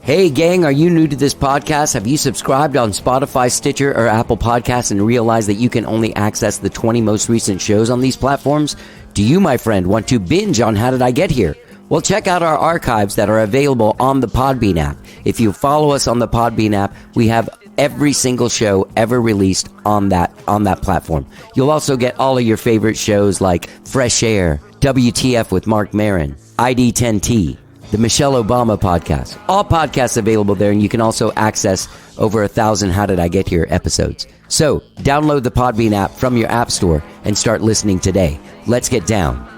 Hey gang, are you new to this podcast? Have you subscribed on Spotify, Stitcher, or Apple Podcasts and realized that you can only access the 20 most recent shows on these platforms? Do you, my friend, want to binge on How Did I Get Here? Well, check out our archives that are available on the Podbean app. If you follow us on the Podbean app, we have every single show ever released on that platform. You'll also get all of your favorite shows like Fresh Air, WTF with Mark Maron, ID10T, the Michelle Obama podcast. All podcasts available there, and you can also access over 1,000 How Did I Get Here episodes. So, download the Podbean app from your app store and start listening today. Let's get down.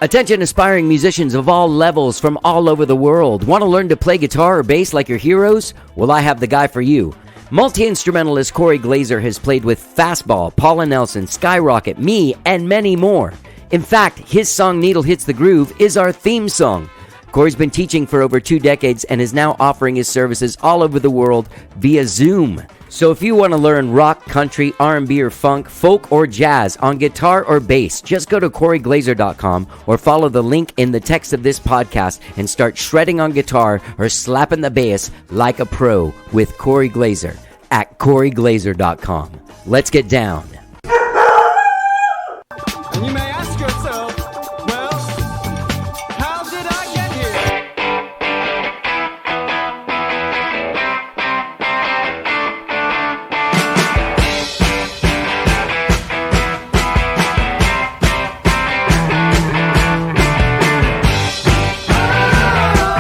Attention aspiring musicians of all levels from all over the world. Want to learn to play guitar or bass like your heroes? Well, I have the guy for you. Multi-instrumentalist Cory Glaeser has played with Fastball, Paula Nelson, Skyrocket, me, and many more. In fact, his song Needle Hits the Groove is our theme song. Cory's been teaching for over 2 decades and is now offering his services all over the world via Zoom. So if you want to learn rock, country, R&B, or funk, folk, or jazz on guitar or bass, just go to CoryGlaeser.com or follow the link in the text of this podcast and start shredding on guitar or slapping the bass like a pro with Cory Glaeser at CoryGlaeser.com. Let's get down. And you may ask yourself, well, how did I get here?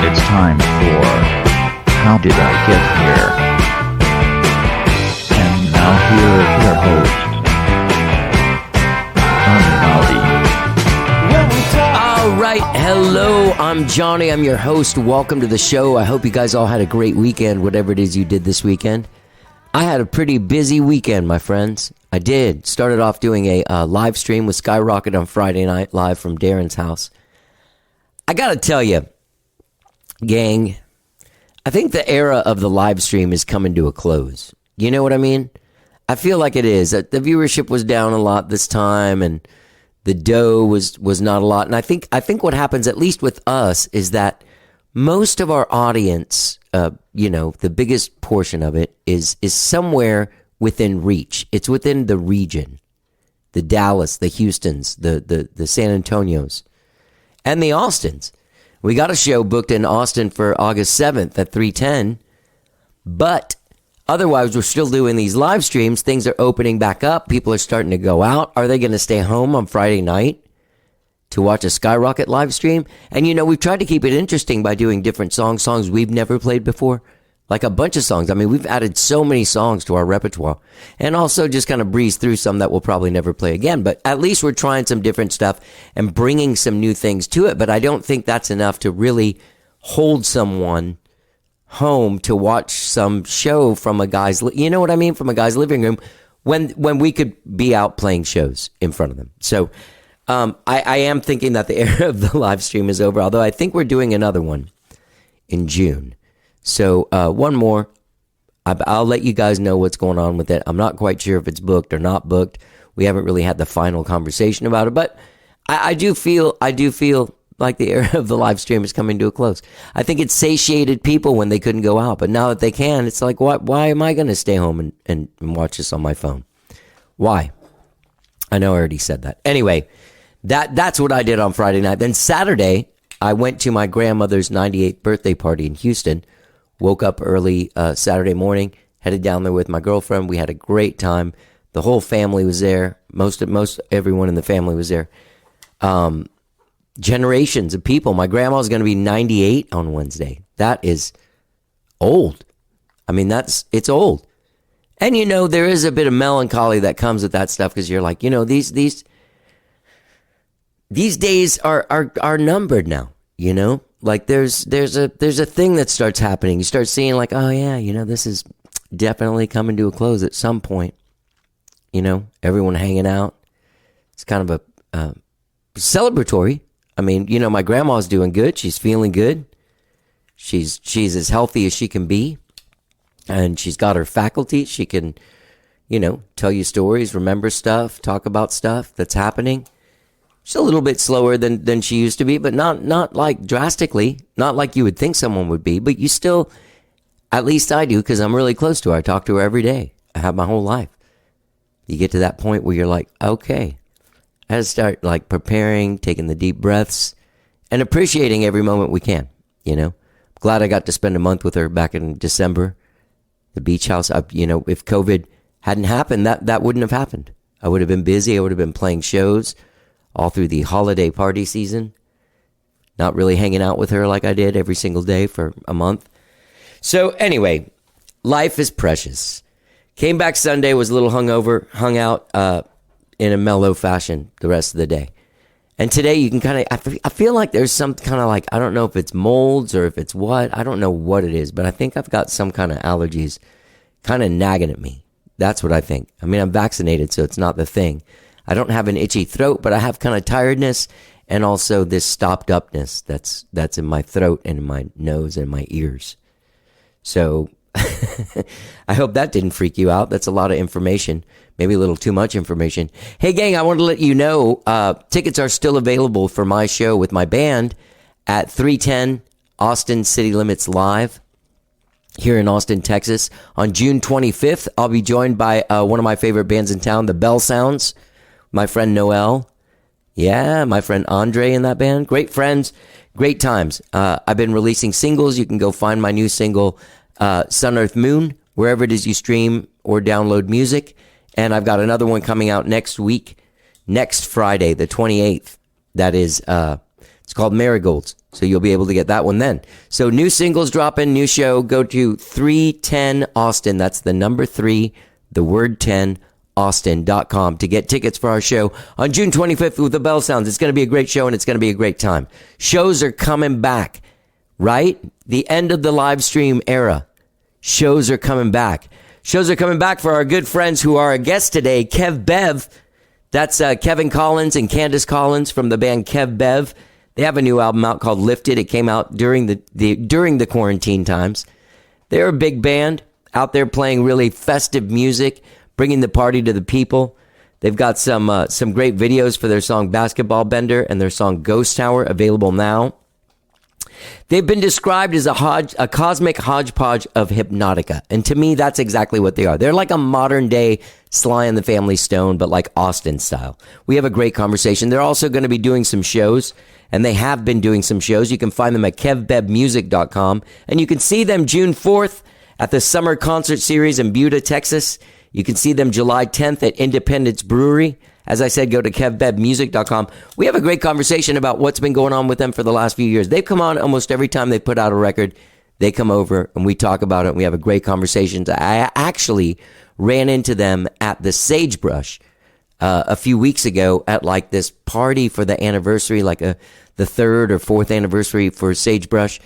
It's time for How Did I Get Here? And now here is your host, All right, hello, I'm Johnny, I'm your host. Welcome to the show. I hope you guys all had a great weekend, whatever it is you did this weekend. I had a pretty busy weekend, my friends. I did. Started off doing a live stream with Skyrocket on Friday night, live from Darren's house. I gotta tell you, gang, I think the era of the live stream is coming to a close. You know what I mean? I feel like it is. The viewership was down a lot this time, and the dough was not a lot. And I think what happens, at least with us, is that most of our audience, the biggest portion of it is somewhere within reach. It's within the region. The Dallas, the Houstons, the San Antonios, and the Austins. We got a show booked in Austin for August 7th at 3:10, but otherwise we're still doing these live streams. Things are opening back up. People are starting to go out. Are they going to stay home on Friday night to watch a Skyrocket live stream? And we've tried to keep it interesting by doing different songs we've never played before, like a bunch of songs. I mean, we've added so many songs to our repertoire, and also just kind of breeze through some that we'll probably never play again. But at least we're trying some different stuff and bringing some new things to it. But I don't think that's enough to really hold someone home to watch some show from a guy's, from a guy's living room when we could be out playing shows in front of them. So I am thinking that the era of the live stream is over, although I think we're doing another one in June. So one more. I'll let you guys know what's going on with it. I'm not quite sure if it's booked or not booked. We haven't really had the final conversation about it, but I do feel like the era of the live stream is coming to a close. I think it satiated people when they couldn't go out, but now that they can, it's like, why am I going to stay home and watch this on my phone? Why? I know I already said that. Anyway, that's what I did on Friday night. Then Saturday, I went to my grandmother's 98th birthday party in Houston. Woke up early Saturday morning, headed down there with my girlfriend. We had a great time. The whole family was there. Most everyone in the family was there. Generations of people. My grandma's going to be 98 on Wednesday. That is old. I mean, it's old. And there is a bit of melancholy that comes with that stuff, because you're like, these days are numbered now, Like there's a thing that starts happening. You start seeing like, oh yeah, this is definitely coming to a close at some point. Everyone hanging out. It's kind of a celebratory. I mean, my grandma's doing good. She's feeling good. She's as healthy as she can be, and she's got her faculty. She can, tell you stories, remember stuff, talk about stuff that's happening. She's a little bit slower than she used to be, but not like drastically, not like you would think someone would be, but you still, at least I do, because I'm really close to her. I talk to her every day. I have my whole life. You get to that point where you're like, okay, I had to start like preparing, taking the deep breaths, and appreciating every moment we can, you know. Glad I got to spend a month with her back in December. The beach house, if COVID hadn't happened, that wouldn't have happened. I would have been busy. I would have been playing shows all through the holiday party season. Not really hanging out with her like I did every single day for a month. So anyway, life is precious. Came back Sunday, was a little hungover, hung out in a mellow fashion the rest of the day. And today you can kind of, I feel like there's some kind of like, I don't know if it's molds or if it's what, I don't know what it is, but I think I've got some kind of allergies kind of nagging at me. That's what I think. I mean, I'm vaccinated, so it's not the thing. I don't have an itchy throat, but I have kind of tiredness and also this stopped upness that's in my throat and in my nose and my ears. So I hope that didn't freak you out. That's a lot of information, maybe a little too much information. Hey, gang, I want to let you know tickets are still available for my show with my band at 310 Austin City Limits Live here in Austin, Texas. On June 25th, I'll be joined by one of my favorite bands in town, the Bell Sounds, my friend Noel. Yeah, my friend Andre in that band. Great friends, great times. I've been releasing singles. You can go find my new single, Sun, Earth, Moon, wherever it is you stream or download music. And I've got another one coming out next week, next Friday, the 28th. That is, it's called Marigolds. So you'll be able to get that one then. So new singles dropping, new show. Go to 310 Austin. That's the number 3, the word 10, Austin.com to get tickets for our show on June 25th with the Bell Sounds. It's going to be a great show and it's going to be a great time. Shows are coming back, right? The end of the live stream era. Shows are coming back. Shows are coming back for our good friends who are our guests today. Kev Bev. That's Kevin Collins and Candace Collins from the band Kev Bev. They have a new album out called Lifted. It came out during the quarantine times. They're a big band out there playing really festive music, bringing the party to the people. They've got some great videos for their song Basketball Bender and their song Ghost Tower available now. They've been described as a cosmic hodgepodge of Hypnotica. And to me, that's exactly what they are. They're like a modern day Sly and the Family Stone, but like Austin style. We have a great conversation. They're also going to be doing some shows, and they have been doing some shows. You can find them at kevbebmusic.com, and you can see them June 4th at the Summer Concert Series in Buda, Texas. You can see them July 10th at Independence Brewery. As I said, go to kevbebmusic.com. We have a great conversation about what's been going on with them for the last few years. They've come on almost every time they put out a record. They come over and we talk about it. And we have a great conversation. I actually ran into them at the Sagebrush a few weeks ago at like this party for the anniversary, like the 3rd or 4th anniversary for Sagebrush.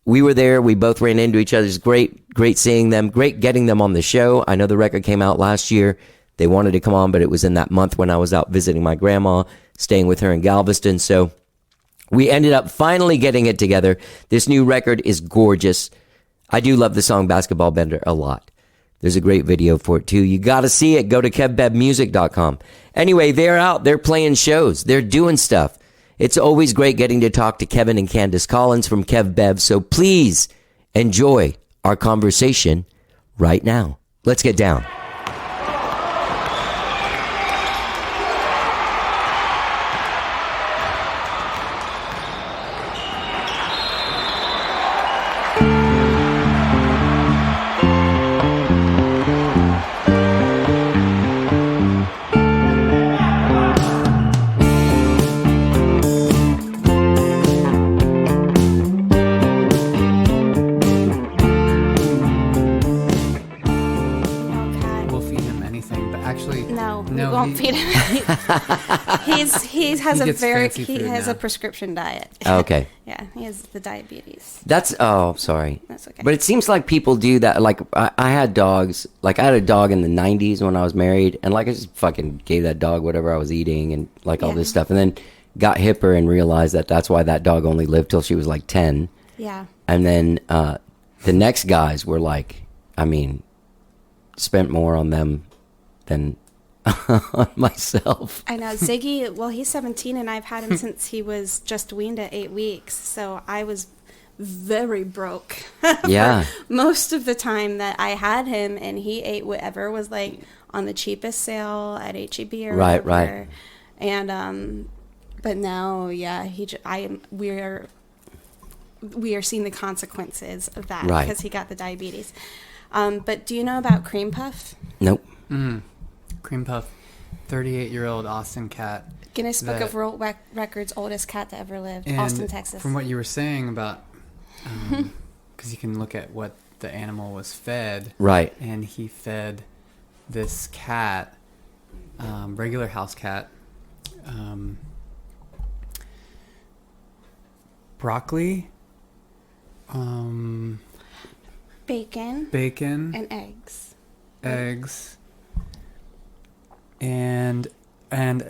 We were there. We both ran into each other. It's great seeing them. Great getting them on the show. I know the record came out last year. They wanted to come on, but it was in that month when I was out visiting my grandma, staying with her in Galveston. So we ended up finally getting it together. This new record is gorgeous. I do love the song Basketball Bender a lot. There's a great video for it too. You got to see it. Go to kevbebmusic.com. Anyway, they're out. They're playing shows. They're doing stuff. It's always great getting to talk to Kevin and Candace Collins from Kev Bev. So please enjoy our conversation right now. Let's get down. He has a prescription diet. Okay. Yeah, he has the diabetes. Sorry. That's okay. But it seems like people do that. Like I had dogs. Like I had a dog in the 90s when I was married, and like I just fucking gave that dog whatever I was eating and like all this stuff, and then got hipper and realized that that's why that dog only lived till she was like 10. Yeah. And then the next guys were like, I mean, spent more on them than on myself. I know Ziggy. Well, he's 17, and I've had him since he was just weaned at 8 weeks. So I was very broke. Yeah. For most of the time that I had him, and he ate whatever was like on the cheapest sale at HEB or Right, whatever. right. And but now, yeah, we are seeing the consequences of that Right. because he got the diabetes. But do you know about Cream Puff? Nope. Cream Puff, 38-year-old Austin cat. Guinness Book of World Records, oldest cat to ever live, And Austin, Texas. From what you were saying about, because you can look at what the animal was fed. Right. And he fed this cat, regular house cat, broccoli, bacon, and eggs, and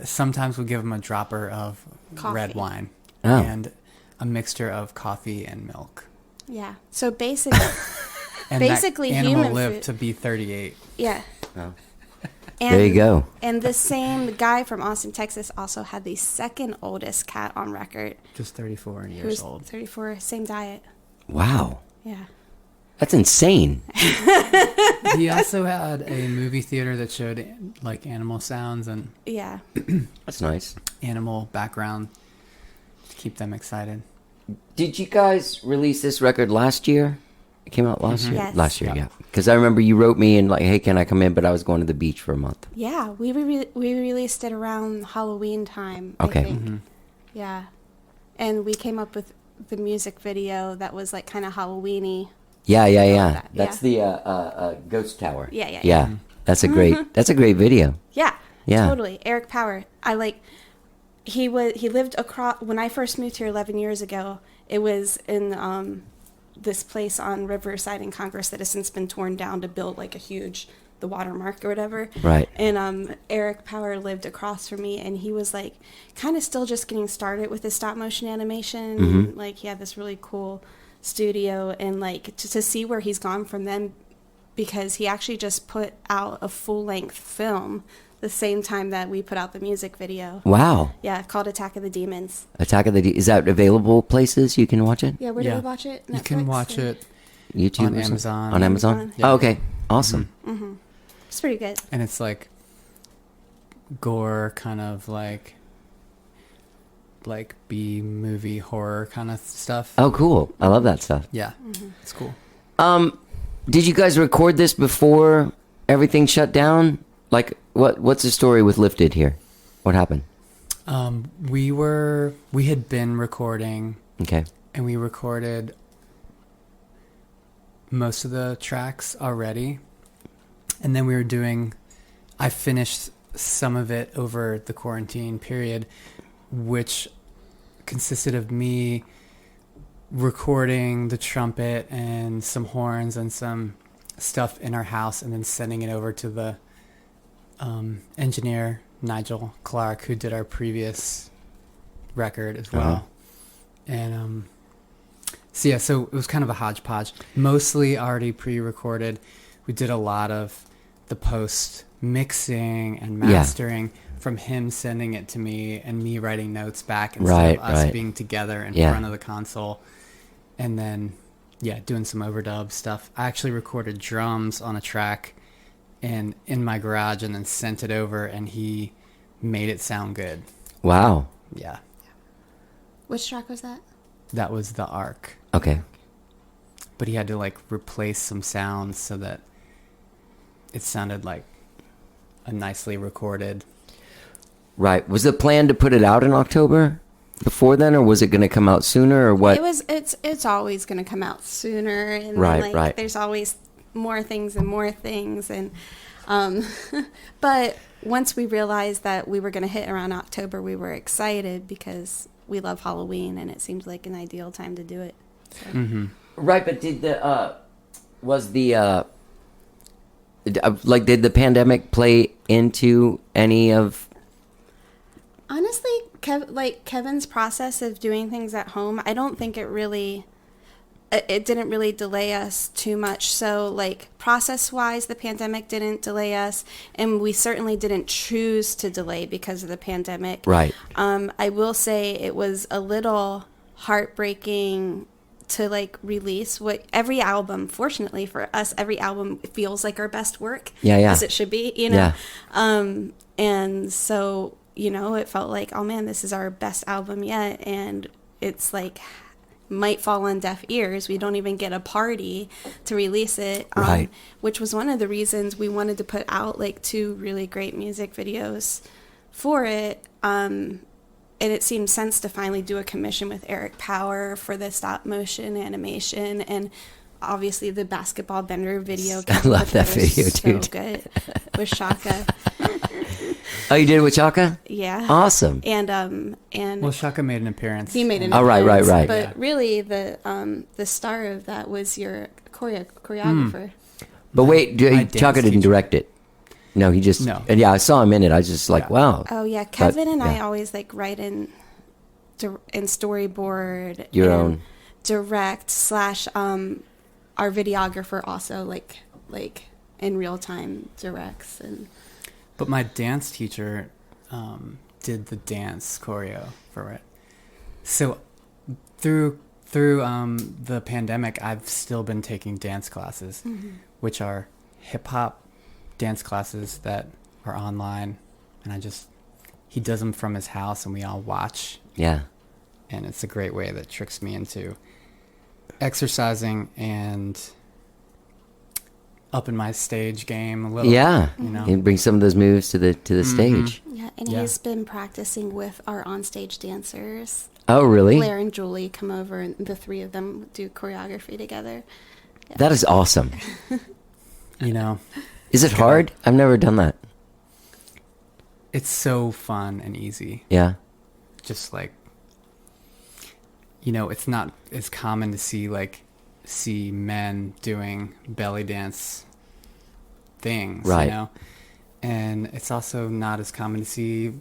sometimes we'll give him a dropper of Coffee. red wine Oh. and a mixture of coffee and milk. Yeah. So basically, And basically that animal human lived food. to be 38. Yeah. Oh. And, There you go. And the same guy from Austin, Texas, also had the second oldest cat on record. Just 34 Who years was old. 34, same diet. Wow. Yeah. That's insane. He also had a movie theater that showed like animal sounds and Yeah. That's nice. animal background to keep them excited. Did you guys release this record last year? It came out last year? Yes. Last year, Yeah. yeah. Because I remember you wrote me and like, hey, can I come in? But I was going to the beach for a month. Yeah. We released it around Halloween time, Okay. I think. Yeah. And we came up with the music video that was like kind of Halloween-y. Yeah. that, That's the Ghost Tower. Yeah. Yeah. That's a great video. Yeah. Yeah. Totally. Eric Power. He lived across when I first moved here 11 years ago. It was in this place on Riverside in Congress that has since been torn down to build like the watermark or whatever. Right. And Eric Power lived across from me, and he was like kind of still just getting started with his stop motion animation. Mm-hmm. Like he had this really cool studio, and like to see where he's gone from then, because he actually just put out a full length film the same time that we put out the music video. Wow. Yeah, called Attack of the Demons. Is that available places you can watch it? Yeah, where do we watch it? You can Netflix watch or- it YouTube on or something? Amazon. On Amazon? Amazon. Yeah. Oh, okay. Awesome. It's pretty good. And it's like gore, kind of like B movie horror kind of stuff. Oh, cool. I love that stuff. Yeah, it's cool. Did you guys record this before everything shut down? Like, what's the story with Lifted here? What happened? We had been recording, Okay. and we recorded most of the tracks already, and then I finished some of it over the quarantine period, which consisted of me recording the trumpet and some horns and some stuff in our house, and then sending it over to the engineer Nigel Clark, who did our previous record as well. Uh-huh. And so it was kind of a hodgepodge, mostly already pre-recorded. We did a lot of the post mixing and mastering from him sending it to me and me writing notes back instead of us being together in front of the console. And then, doing some overdub stuff. I actually recorded drums on a track in my garage and then sent it over, and he made it sound good. Wow. Yeah. Which track was that? That was the Arc. Okay. But he had to replace some sounds so that it sounded like a nicely recorded. Right. Was the plan to put it out in October before then, or was it going to come out sooner, or what? It's always going to come out sooner, and Right. there's always more things, and but once we realized that we were going to hit around October, we were excited because we love Halloween, and it seemed like an ideal time to do it. So. Right, but did did the pandemic play into any of? Honestly, Kevin's process of doing things at home, I don't think it really it didn't really delay us too much. So like process-wise, the pandemic didn't delay us, and we certainly didn't choose to delay because of the pandemic. Right. I will say it was a little heartbreaking to like release what every album, fortunately for us, every album feels like our best work. Yeah, yeah. As it should be, you know. And so, you know, it felt like, oh man, this is our best album yet, and it's like might fall on deaf ears. We don't even get a party to release it, Right. which was one of the reasons we wanted to put out like 2 really great music videos for it. And it seemed sense to finally do a commission with Eric Power for the stop motion animation, and obviously the basketball bender video. I love that video, so dude. Good with Shaka. Oh, you did it with Chaka? Yeah. Awesome. And Well, Shaka made an appearance. he made an Oh, right, right, appearance, right. But Yeah. really, the star of that was your choreographer. But wait, My Chaka dance didn't teacher. direct it. No, he just. No. And yeah, I saw him in it. I was just like, Yeah. wow. Oh yeah, But, Kevin and I yeah. always like write in storyboard Your and own. direct / our videographer also like in real time directs. And But my dance teacher did the dance choreo for it. So through the pandemic, I've still been taking dance classes, which are hip hop dance classes that are online, and he does them from his house, and we all watch. Yeah. And it's a great way that tricks me into exercising and upping my stage game a little. Yeah. You know? And bring some of those moves to the stage. yeah, and Yeah. he's been practicing with our onstage dancers. Oh, really? Blair and Julie come over, and the 3 of them do choreography together. That is awesome. You know, Is it hard? I've never done that. it's so fun and easy. Yeah. Just like, you know, it's not as common to see men doing belly dance things, Right. you know? And it's also not as common to see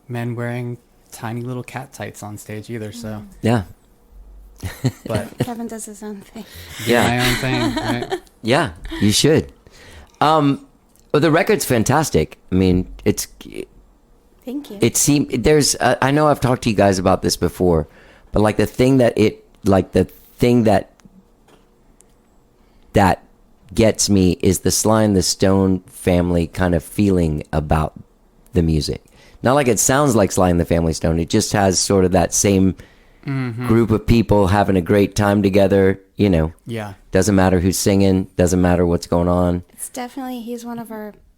men wearing tiny little cat tights on stage either, so. Yeah. But Kevin does his own thing. Yeah. my own thing, right? Yeah, you should. Well, the record's fantastic. I mean, Thank you. it seemed there's. I know I've talked to you guys about this before, but like the thing that gets me is the Sly and the Stone Family kind of feeling about the music. Not like it sounds like Sly and the Family Stone. It just has sort of that same group of people having a great time together. You know, Yeah. doesn't matter who's singing, doesn't matter what's going on. It's definitely,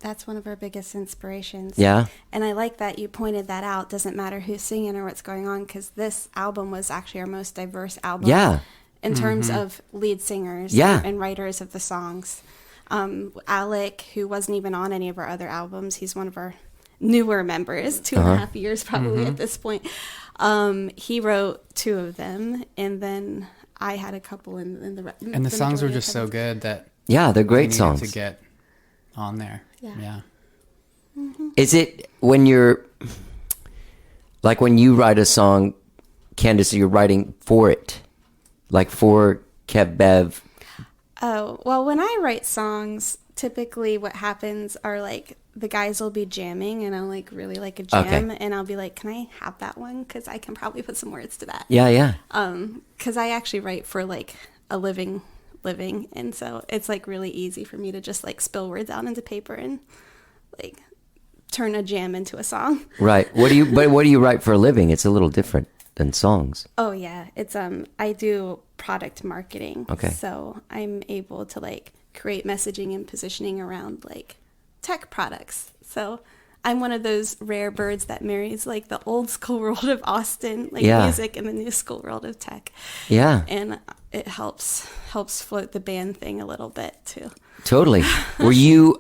that's one of our biggest inspirations. Yeah. And I like that you pointed that out. Doesn't matter who's singing or what's going on, because this album was actually our most diverse album. Yeah. In terms of lead singers Yeah. and writers of the songs. Alec, who wasn't even on any of our other albums, he's one of our newer members, 2.5 years probably at this point. He wrote 2 of them, and then I had a couple in the And the songs were majority of just so Kevin's. good that Yeah, they're we great needed songs. to get on there. Yeah. Is it when you're like when you write a song, Candace, you're writing for it, like for Kev Bev? Oh, well, when I write songs, typically what happens are like the guys will be jamming, and I'll like really like a jam, and I'll be like, can I have that one? Because I can probably put some words to that. Yeah, yeah. Because I actually write for like a living, and so it's like really easy for me to just like spill words out into paper and like turn a jam into a song. Right. What do you write for a living? It's a little different than songs. Oh yeah, it's I do product marketing. Okay. So I'm able to like create messaging and positioning around like tech products. So I'm one of those rare birds that marries like the old school world of Austin, like Yeah. music, and the new school world of tech. Yeah. And it helps float the band thing a little bit too. Totally. Were you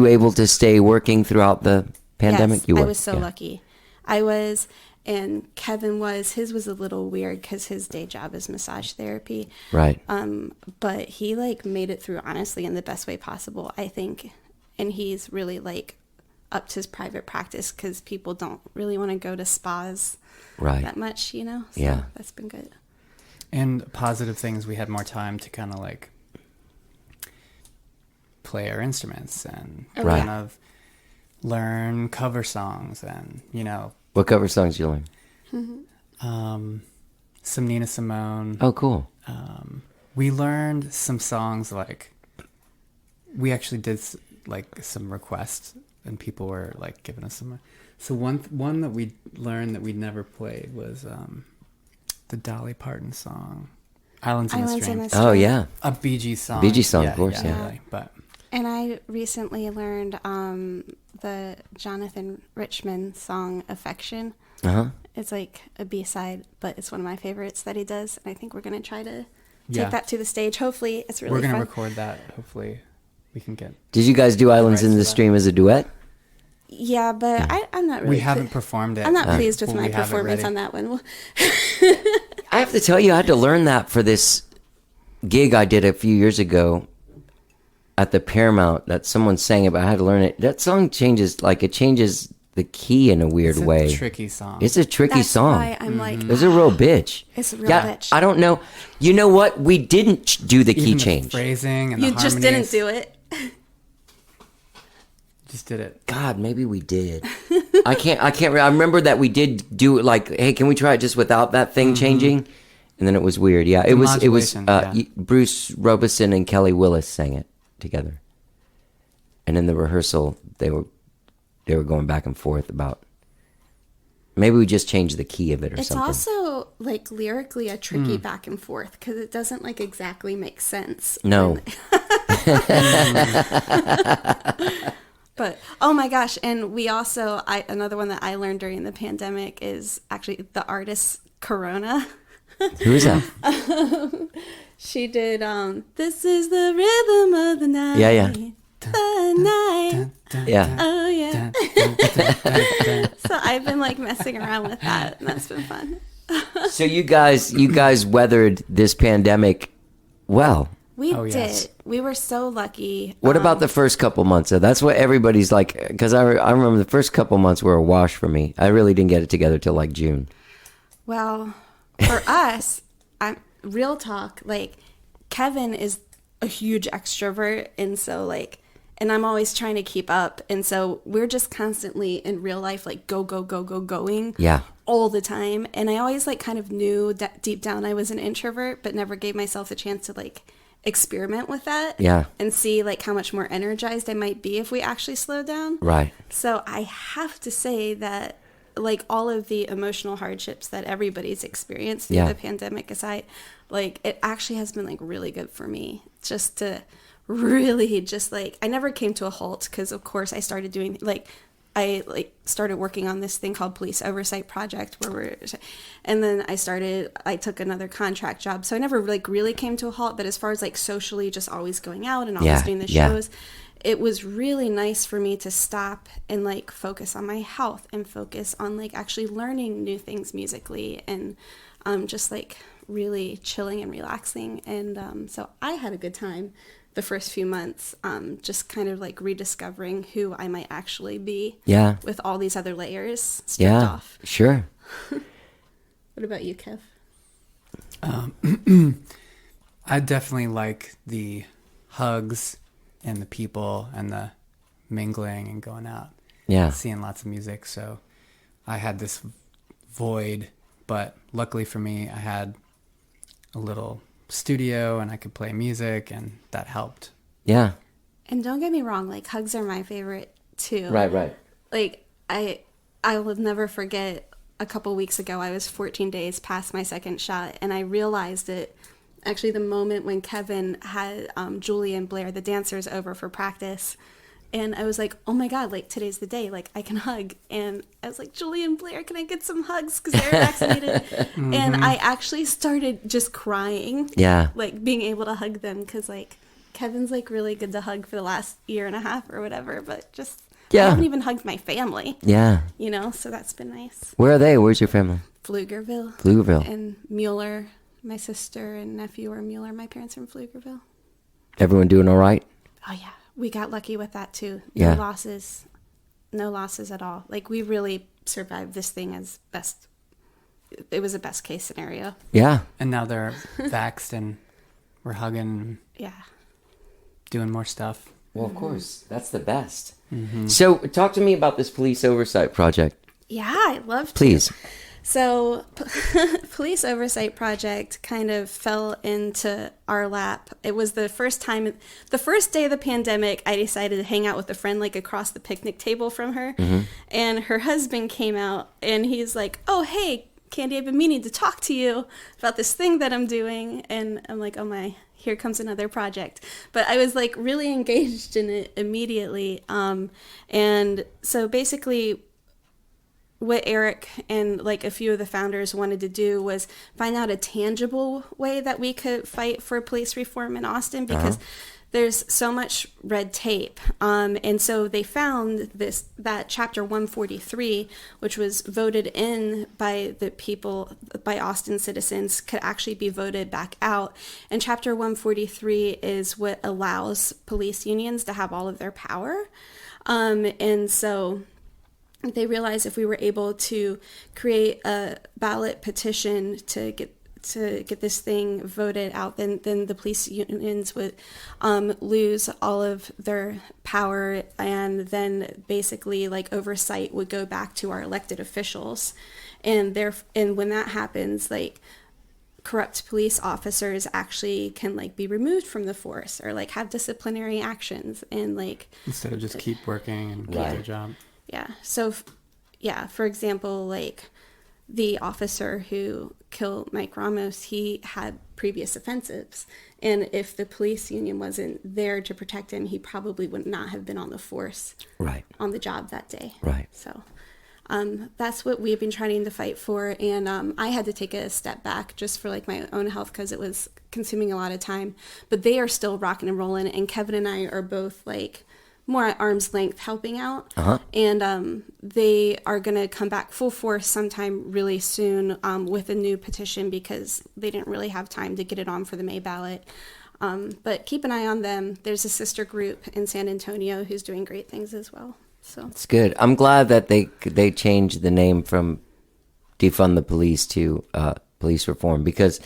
able to stay working throughout the pandemic? Yes, You were. I was so Yeah. lucky. I was, and Kevin was. His was a little weird because his day job is massage therapy. Right. But he like made it through honestly in the best way possible, I think. And he's really like up to his private practice because people don't really want to go to spas Right. that much, you know. So Yeah. that's been good. And positive things, we had more time to kind of like play our instruments and Right. kind of learn cover songs and, you know, What cover songs you learn? some Nina Simone. Oh, cool. We learned some songs like we actually did like some requests and people were like giving us some. So one that we learned that we never played was the Dolly Parton song, Islands in the Islands in Stream. the Stream. Oh, yeah. A Bee Gees song. Bee Gees song, of course, yeah. Really, but And I recently learned the Jonathan Richman song "Affection." Uh-huh. It's like a B-side, but it's one of my favorites that he does. And I think we're going to try to Yeah. take that to the stage. Hopefully, it's really we're gonna fun. record that. Hopefully, we can get. Did you guys do Islands Rights in to the that. Stream as a duet? Yeah, but I'm not really. We haven't performed it. I'm not pleased with Well, my we have it performance ready. on that one. I have to tell you, I had to learn that for this gig I did a few years ago at the Paramount that someone sang it, but I had to learn it. That song changes the key in a weird It's a way. tricky song. It's a tricky That's song. why I'm like, It's a real bitch. It's a real bitch. I don't know. You know what? We didn't do the key Even change. The phrasing and you the just harmonies. didn't do it. Just did it. God, maybe we did. I can't. I remember that we did do it. Like, hey, can we try it just without that thing changing? And then it was weird. Yeah, it was. modulation, yeah. Bruce Robeson and Kelly Willis sang it together. And in the rehearsal, they were going back and forth about. Maybe we just changed the key of it or It's something. also like lyrically a tricky back and forth because it doesn't like exactly make sense. No. But oh my gosh, and we also another one that I learned during the pandemic is actually the artist Corona. Who is that? She did "This Is the Rhythm of the Night." Yeah, yeah. The night. Yeah. Oh yeah. So I've been like messing around with that, and that's been fun. So you guys weathered this pandemic well. We Oh, did. yes. We were so lucky. What about the first couple months? So that's what everybody's like. Because I remember the first couple months were a wash for me. I really didn't get it together till like June. Well, for us, real talk, like Kevin is a huge extrovert, and so like, and I'm always trying to keep up, and so we're just constantly in real life like going Yeah. all the time. And I always like kind of knew that deep down I was an introvert, but never gave myself a chance to like experiment with that. Yeah. And see like how much more energized I might be if we actually slow down. Right. So I have to say that like all of the emotional hardships that everybody's experienced through Yeah. the pandemic aside, like it actually has been like really good for me just to really just like, I never came to a halt because of course I started doing like, I like started working on this thing called Police Oversight Project and then I took another contract job. So I never like really came to a halt, but as far as like socially just always going out and always Yeah, doing the yeah. shows, it was really nice for me to stop and like focus on my health and focus on like actually learning new things musically and just like really chilling and relaxing. And so I had a good time the first few months, just kind of like rediscovering who I might actually be. Yeah. With all these other layers stripped Yeah. off. Sure. What about you, Kev? I definitely like the hugs and the people and the mingling and going out, Yeah. seeing lots of music. So I had this void, but luckily for me, I had a little studio and I could play music, and that helped. Yeah. And don't get me wrong, like hugs are my favorite too. Right. Like I will never forget a couple weeks ago I was 14 days past my second shot, and I realized it actually the moment when Kevin had Julie and Blair, the dancers, over for practice, and I was like, oh my god, like today's the day, like I can hug. And I was like, Julie and Blair, can I get some hugs because they're vaccinated? And I actually started just crying. Yeah. Like being able to hug them because like Kevin's like really good to hug for the last year and a half or whatever, but just I Yeah. haven't even hugged my family, Yeah. you know, so that's been nice. Where are they? Where's your family? Pflugerville. Pflugerville. And Mueller. My sister and nephew are Mueller. My parents are in Pflugerville. Everyone doing all right? Oh yeah, we got lucky with that too. Yeah. No losses at all. Like we really survived this thing as best it was a best case scenario. Yeah. And now they're vaxxed and we're hugging, Yeah. doing more stuff. Well, of course, that's the best. So, talk to me about this police oversight project, Yeah, I love to. please. So, Police Oversight Project kind of fell into our lap. It was the first day of the pandemic, I decided to hang out with a friend like across the picnic table from her. And her husband came out and he's like, "Oh, hey, Candy, I've been meaning to talk to you about this thing that I'm doing." And I'm like, "Oh my, here comes another project." But I was like really engaged in it immediately. And so basically, what Eric and like a few of the founders wanted to do was find out a tangible way that we could fight for police reform in Austin, because there's so much red tape. And so they found that Chapter 143, which was voted in by the people, by Austin citizens, could actually be voted back out. And Chapter 143 is what allows police unions to have all of their power. And so they realized if we were able to create a ballot petition to get this thing voted out, then the police unions would lose all of their power, and then basically like oversight would go back to our elected officials, and when that happens, like corrupt police officers actually can like be removed from the force or like have disciplinary actions, and like Instead of just keep working and keep their job. Yeah. So, for example, like the officer who killed Mike Ramos, he had previous offenses. And if the police union wasn't there to protect him, he probably would not have been on the force, on the job that day. Right. So that's what we've been trying to fight for. And I had to take a step back just for like my own health because it was consuming a lot of time. But they are still rocking and rolling. And Kevin and I are both like more at arm's length helping out. And they are going to come back full force sometime really soon with a new petition because they didn't really have time to get it on for the May ballot. But keep an eye on them. There's a sister group in San Antonio who's doing great things as well. So It's good. I'm glad that they changed the name from defund the police to police reform, because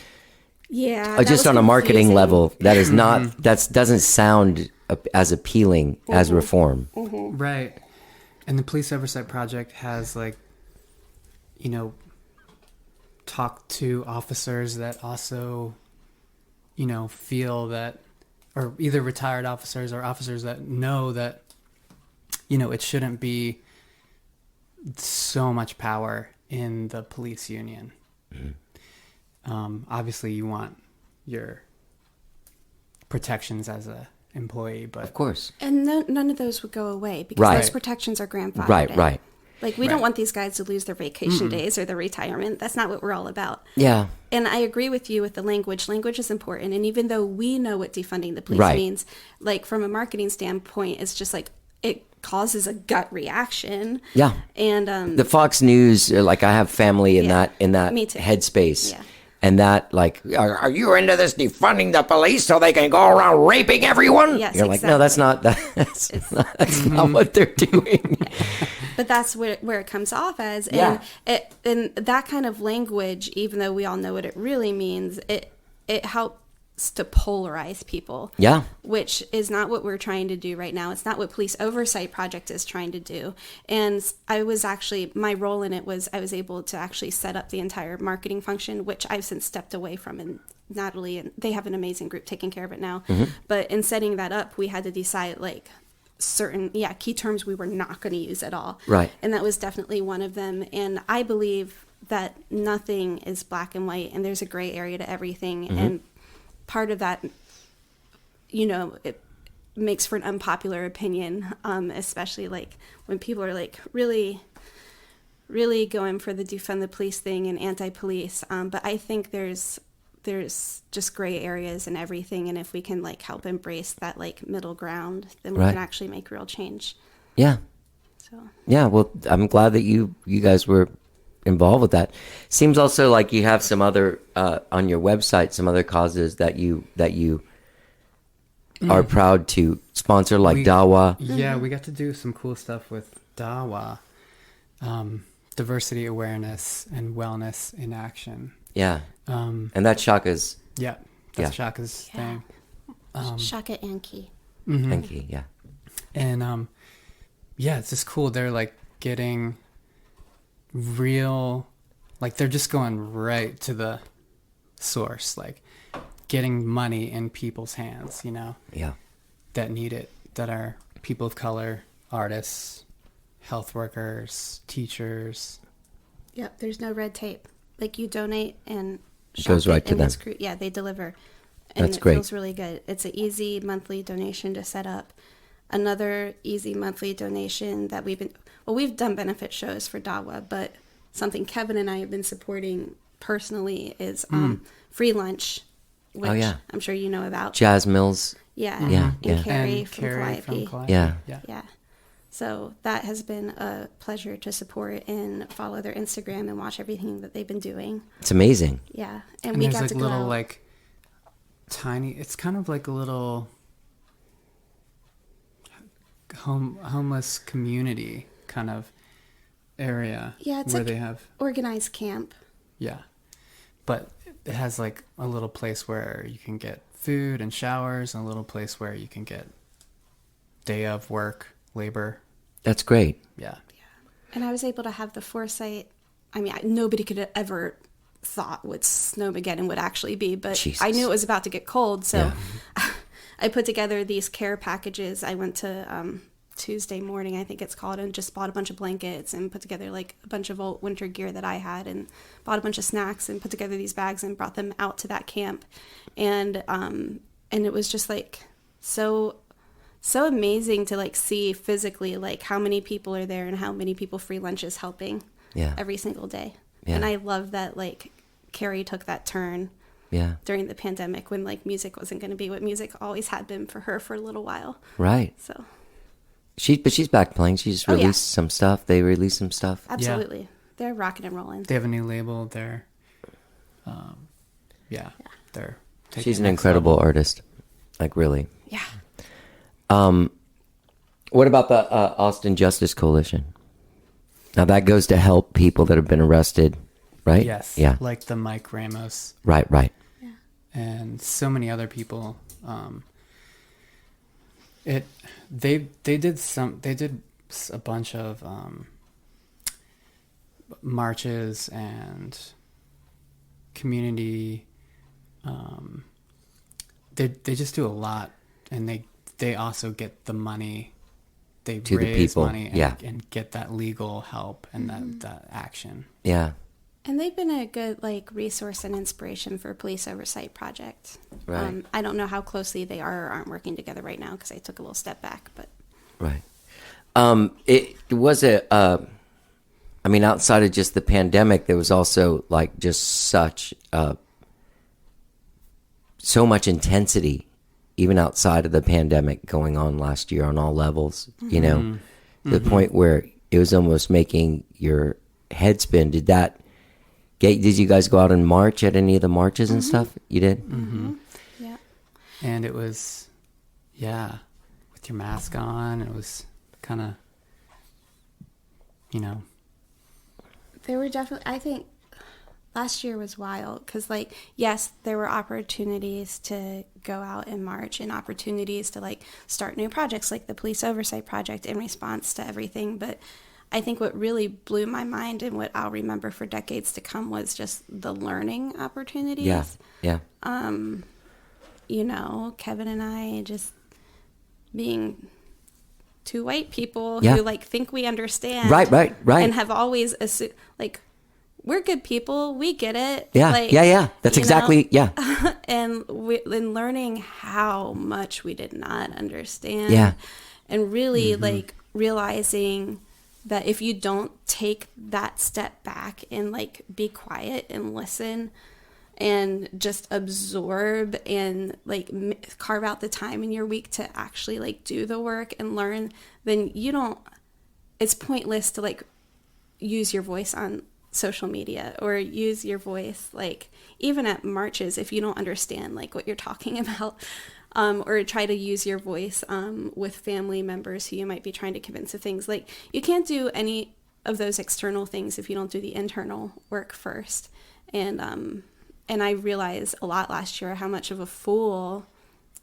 just on a marketing level, that is not doesn't sound as appealing as reform. Right. And the Police Oversight Project has like, talked to officers that also, feel that, or either retired officers or officers that know that, it shouldn't be so much power in the police union. Obviously you want your protections as a employee, but Of course. And none of those would go away because those protections are grandfathered in. Right. Like, we don't want these guys to lose their vacation days or their retirement. That's not what we're all about. Yeah. And I agree with you with the language. Language is important. And even though we know what defunding the police means, like, from a marketing standpoint, it's just like, it causes a gut reaction. Yeah. And The Fox News, like, I have family in that me too. headspace. Yeah. And that, like, are you into this defunding the police so they can go around raping everyone? Yes, You're like, no, that's not that's not what they're doing. But that's where it comes off as. And and that kind of language, even though we all know what it really means, it helps to polarize people. Yeah. Which is not what we're trying to do right now. It's not what Police Oversight Project is trying to do. And I was actually, my role in it was I was able to actually set up the entire marketing function, which I've since stepped away from. And Natalie, and they have an amazing group taking care of it now. But in setting that up, we had to decide like certain key terms we were not going to use at all. Right. And that was definitely one of them. And I believe that nothing is black and white, and there's a gray area to everything. And part of that, it makes for an unpopular opinion, especially like when people are like really, really going for the defund the police thing and anti-police. But I think there's just gray areas in everything, and if we can like help embrace that like middle ground, then we can actually make real change. Yeah. So Yeah, well, I'm glad that you guys were involved with that. Seems also like you have some other on your website, some other causes that you are proud to sponsor, like Dawa. Yeah, we got to do some cool stuff with Dawa. diversity awareness and wellness in action. Yeah. Um, And that's Shaka's. yeah, that's Shaka's Yeah. thing. Shaka Anki. Thank you. Yeah. And yeah, it's just cool. They're like getting real, like they're just going right to the source, like getting money in people's hands, you know, Yeah. that need it, that are people of color, artists, health workers, teachers. Yep, there's no red tape. Like you donate and Goes right to them. Yeah, they deliver. And That's it great. feels really good. It's an easy monthly donation to set up. Another easy monthly donation that we've done benefit shows for Dawa, but something Kevin and I have been supporting personally is free lunch, which Oh, yeah. I'm sure you know about. Jazz Mills. Yeah, Yeah, and yeah. Carrie And from Carrie Calliope. Calliope. Yeah. Yeah. So that has been a pleasure to support and follow their Instagram and watch everything that they've been doing. It's amazing. Yeah. And we there's got like to go little out. like tiny, it's kind of like a little homeless community kind of area. Yeah, it's where like they have, organized camp. yeah, but it has like a little place where you can get food and showers, and a little place where you can get day of work, labor. That's great. Yeah. And I was able to have the foresight. I mean, nobody could have ever thought what Snowmageddon would actually be, but Jesus. I knew it was about to get cold, so Yeah. I put together these care packages. I went to Tuesday morning, I think it's called, and just bought a bunch of blankets and put together like a bunch of old winter gear that I had, and bought a bunch of snacks and put together these bags and brought them out to that camp, and it was just like so amazing to like see physically like how many people are there and how many people free lunch is helping Yeah. every single day. Yeah. And I love that like Carrie took that turn Yeah. during the pandemic when like music wasn't going to be what music always had been for her for a little while. Right. So But she's back playing. She just Oh, yeah. released some stuff. They released some stuff. absolutely. They're rocking and rolling. They have a new label. They're, they're. taking She's it an next incredible level. artist. Like really. Yeah. What about the Austin Justice Coalition? Now that goes to help people that have been arrested, right? Yes. Yeah. Like the Mike Ramos Right. and so many other people. They did a bunch of marches and community. They just do a lot, and they also get the money. They To the raise people, money and, yeah. and get that legal help and that action. Yeah. And they've been a good like resource and inspiration for Police Oversight Project. Right. I don't know how closely they are or aren't working together right now because I took a little step back, but Right. It was I mean, outside of just the pandemic, there was also like just so much intensity, even outside of the pandemic, going on last year on all levels, you know, to the point where it was almost making your head spin. Did you guys go out and march at any of the marches and stuff? You did? yeah. And it was, with your mask on. It was kind of, There were definitely, I think last year was wild because, like, yes, there were opportunities to go out and march and opportunities to, like, start new projects like the Police Oversight Project in response to everything. But I think what really blew my mind and what I'll remember for decades to come was just the learning opportunities. Yeah. Yeah. Kevin and I just being two white people Yeah. who like think we understand, Right. and have always assumed like we're good people, we get it, Yeah. like, Yeah. That's you exactly, know? yeah. And learning how much we did not understand, Yeah. and really like realizing that if you don't take that step back and like be quiet and listen and just absorb and like carve out the time in your week to actually like do the work and learn, then it's pointless to like use your voice on social media or use your voice like even at marches if you don't understand like what you're talking about, or try to use your voice with family members who you might be trying to convince of things. Like you can't do those external things if you don't do the internal work first. And I realized a lot last year how much of a fool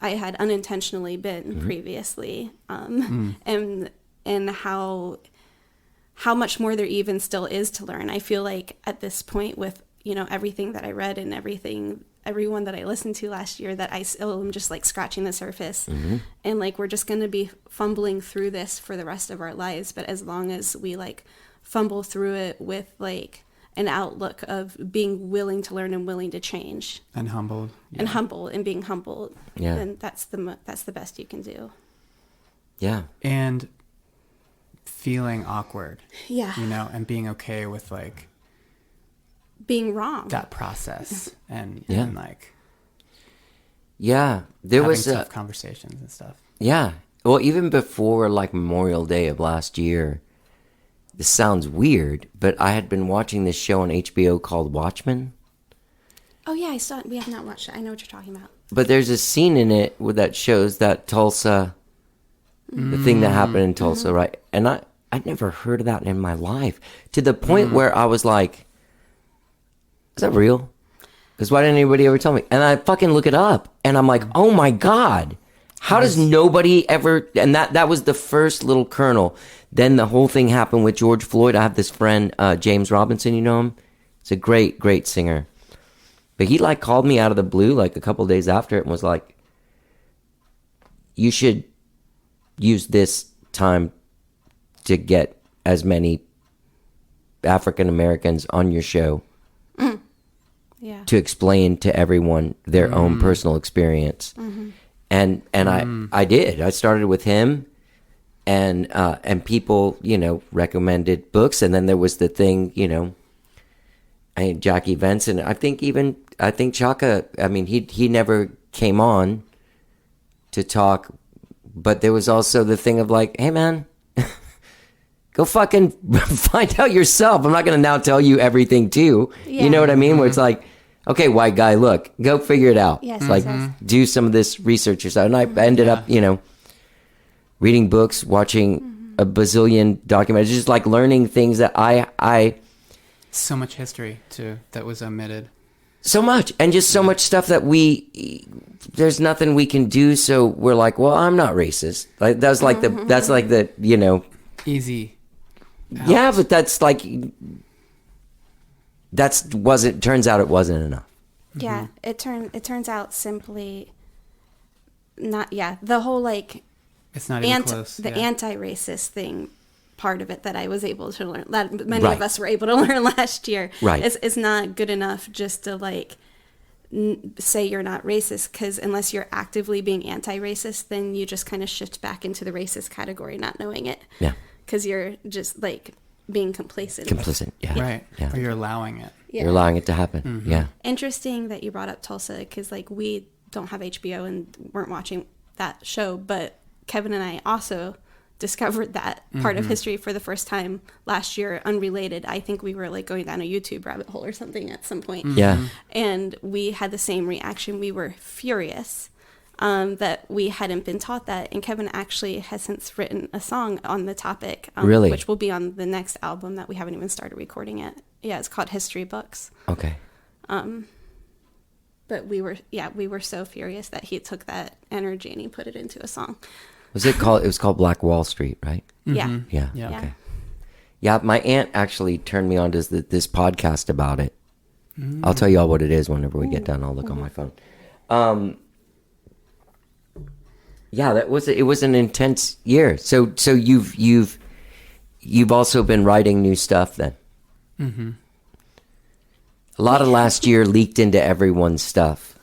I had unintentionally been previously, and how much more there even still is to learn. I feel like at this point, with everything that I read and everyone that I listened to last year, that I still am just like scratching the surface, and like we're just going to be fumbling through this for the rest of our lives. But as long as we like fumble through it with like an outlook of being willing to learn and willing to change And humbled. and humble and being humbled, Yeah. then that's the best you can do. Yeah. And feeling awkward, Yeah. and being okay with like Being wrong. that process and like Yeah. There having was tough conversations and stuff. yeah. Well, even before like Memorial Day of last year, this sounds weird, but I had been watching this show on HBO called Watchmen. Oh yeah, we have not watched it. I know what you're talking about. But there's a scene in it that shows that Tulsa, the thing that happened in Tulsa, right? And I'd never heard of that in my life, to the point where I was like, is that real? Because why didn't anybody ever tell me? And I fucking look it up, and I'm like, oh my God, how does nobody ever? And that was the first little kernel. Then the whole thing happened with George Floyd. I have this friend, James Robinson, you know him? He's a great, great singer. But he like called me out of the blue like a couple days after it and was like, you should use this time to get as many African Americans on your show Yeah. to explain to everyone their own personal experience. And I did. I started with him, and people, recommended books. And then there was the thing, Jackie Venson. I think Chaka, he never came on to talk, but there was also the thing of like, hey man, go fucking find out yourself. I'm not going to now tell you everything too. Yeah. You know what I mean? Where it's like, okay, white guy, look, go figure it out. Yes, Like, yes. do some of this research yourself. And I ended up, reading books, watching a bazillion documentaries, just like learning things that I So much history too that was omitted. so much, and just so much stuff that there's nothing we can do. So we're like, well, I'm not racist. Like that's like the Easy. yeah, but that's like turns out it wasn't enough. Yeah. It turns out simply not. Yeah. The whole like It's not even close. the yeah. anti-racist thing part of it that I was able to learn, that many Right. of us were able to learn last year, Right. is not good enough just to like say you're not racist, because unless you're actively being anti-racist, then you just kind of shift back into the racist category, not knowing it. Yeah. Because you're just like being complacent. Complicit. Yeah. Right. Yeah. Or you're allowing it. Yeah. You're allowing it to happen. Yeah. Interesting that you brought up Tulsa, because like we don't have HBO and weren't watching that show, but Kevin and I also discovered that part of history for the first time last year, unrelated. I think we were like going down a YouTube rabbit hole or something at some point. Yeah. And we had the same reaction. We were furious that we hadn't been taught that. And Kevin actually has since written a song on the topic, Really? which will be on the next album that we haven't even started recording yet. Yeah, it's called History Books. Okay. But we were so furious that he took that energy and he put it into a song. It was called Black Wall Street, right? Yeah. Yeah. Yeah. Okay. Yeah, my aunt actually turned me on to this podcast about it. I'll tell you all what it is whenever we get done. I'll look on my phone. Yeah, it was an intense year. So you've also been writing new stuff then. Mm-hmm. A lot of last year leaked into everyone's stuff.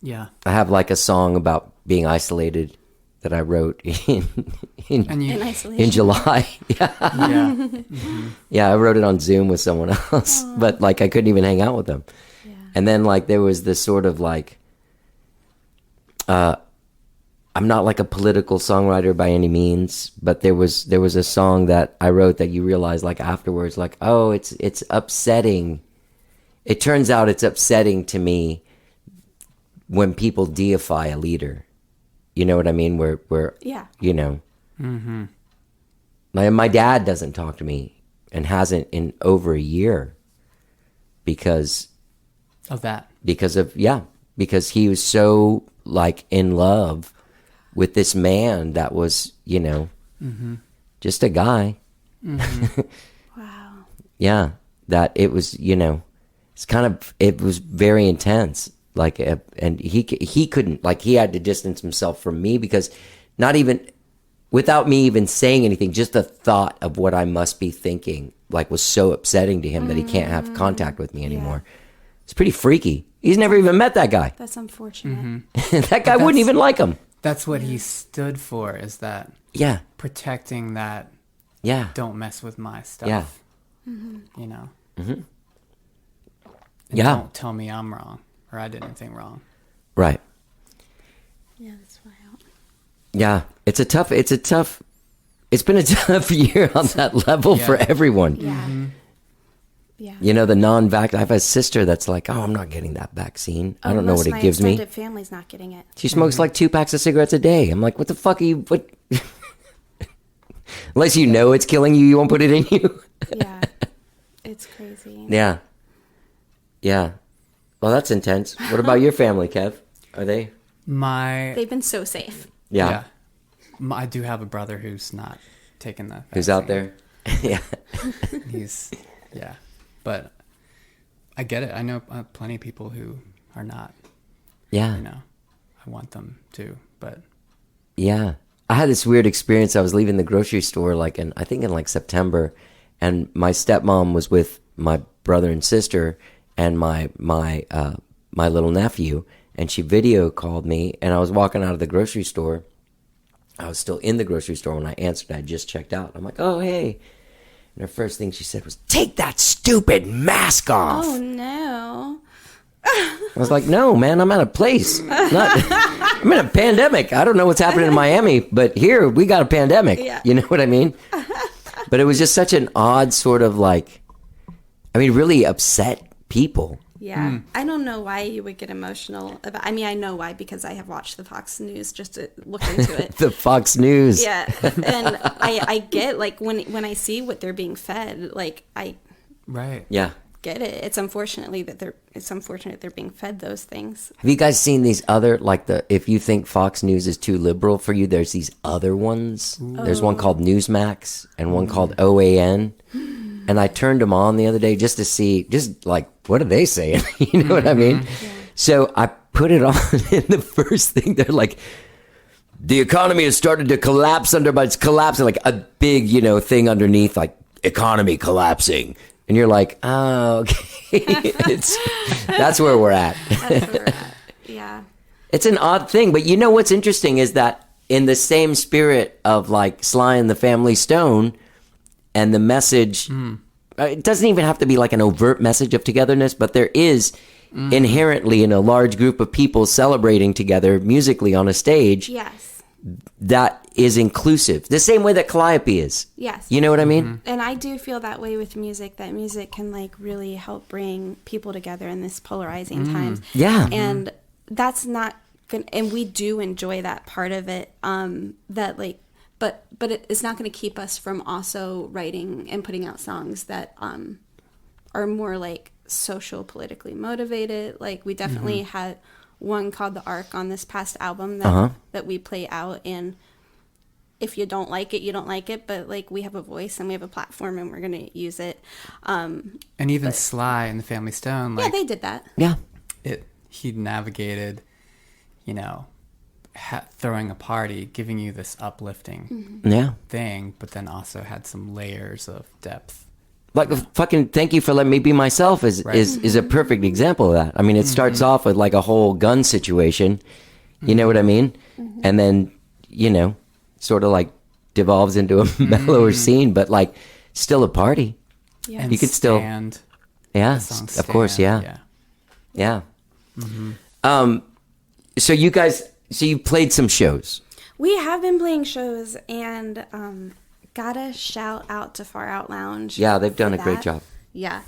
Yeah. I have like a song about being isolated that I wrote in And you, In isolation. in July. Yeah. yeah. Yeah, I wrote it on Zoom with someone else, but like I couldn't even hang out with them. Yeah. And then like there was this sort of like, I'm not like a political songwriter by any means, but there was a song that I wrote that you realize like afterwards, like, oh, it's upsetting. It turns out it's upsetting to me when people deify a leader. You know what I mean? Where Yeah. you know, my dad doesn't talk to me and hasn't in over a year because Of that. because he was so like in love with this man that was, just a guy. Wow. Yeah, that it was, it was very intense. Like, and he couldn't, like, he had to distance himself from me because not even, without me even saying anything, just the thought of what I must be thinking, like, was so upsetting to him that he can't have contact with me anymore. It's pretty freaky. He's never even met that guy. That's unfortunate. That guy wouldn't even like him. That's what he stood for, is that Yeah. protecting that Yeah. don't mess with my stuff. Yeah. You know? Mm-hmm. And Yeah. don't tell me I'm wrong or I did anything wrong. Right. Yeah, that's wild. Yeah. It's been a tough year on that level for everyone. Yeah. Yeah. The non-vax. I have a sister that's like, oh, I'm not getting that vaccine. I don't know what it gives me. My extended family's not getting it. She smokes like 2 packs of cigarettes a day. I'm like, what the fuck are you? What? Unless you know it's killing you, you won't put it in you. Yeah. It's crazy. Yeah. Yeah. Well, that's intense. What about your family, Kev? Are they? They've been so safe. Yeah. I do have a brother who's not taking the vaccine. Who's out there? Yeah. Yeah. But I get it. I know plenty of people who are not. Yeah. I want them to, but. Yeah. I had this weird experience. I was leaving the grocery store I think in September, and my stepmom was with my brother and sister and my little nephew, and she video called me, and I was walking out of the grocery store. I was still in the grocery store when I answered. I had just checked out. I'm like, oh, hey. And her first thing she said was, take that stupid mask off. Oh, no. I was like, no, man, I'm at a place. I'm in a pandemic. I don't know what's happening in Miami, but here we got a pandemic. Yeah. You know what I mean? But it was just such an odd sort of really upset people. Yeah. I don't know why you would get emotional about. I mean, I know why, because I have watched the Fox News just to look into it. The Fox News. Yeah. And I get, when I see what they're being fed, I Right. Yeah. get it. It's unfortunate they're being fed those things. Have you guys seen these other, if you think Fox News is too liberal for you, there's these other ones. There's one called Newsmax and one called OAN. And I turned them on the other day just to see, what are they saying? You know what I mean? Yeah. So I put it on, and the first thing, they're like, the economy has started to collapse but it's collapsing, like a big, thing underneath, like, economy collapsing. And you're like, oh, okay. That's where we're at. That's where we're at. Yeah. It's an odd thing, but what's interesting is that in the same spirit of Sly and the Family Stone, and the message, it doesn't even have to be like an overt message of togetherness, but there is inherently in a large group of people celebrating together musically on a stage. Yes. That is inclusive, the same way that Calliope is. Yes. You know what I mean? And I do feel that way with music, that music can really help bring people together in this polarizing times. Yeah. And that's not good. And we do enjoy that part of it. But it's not going to keep us from also writing and putting out songs that are more social, politically motivated. We definitely had one called The Arc on this past album that we play out. And if you don't like it, you don't like it. But we have a voice and we have a platform and we're going to use it. And even Sly and the Family Stone. Yeah, they did that. Yeah. He navigated, throwing a party, giving you this uplifting thing, but then also had some layers of depth. Fucking thank you for letting me be myself is a perfect example of that. I mean, it starts off with a whole gun situation, you know what I mean? And then, sort of devolves into a mellower scene, but still a party. Yeah. And You could still, yeah, song of course, Stand, yeah. So you guys, you played some shows. We have been playing shows, and gotta shout out to Far Out Lounge. Yeah, they've done a for great that. job. Yeah,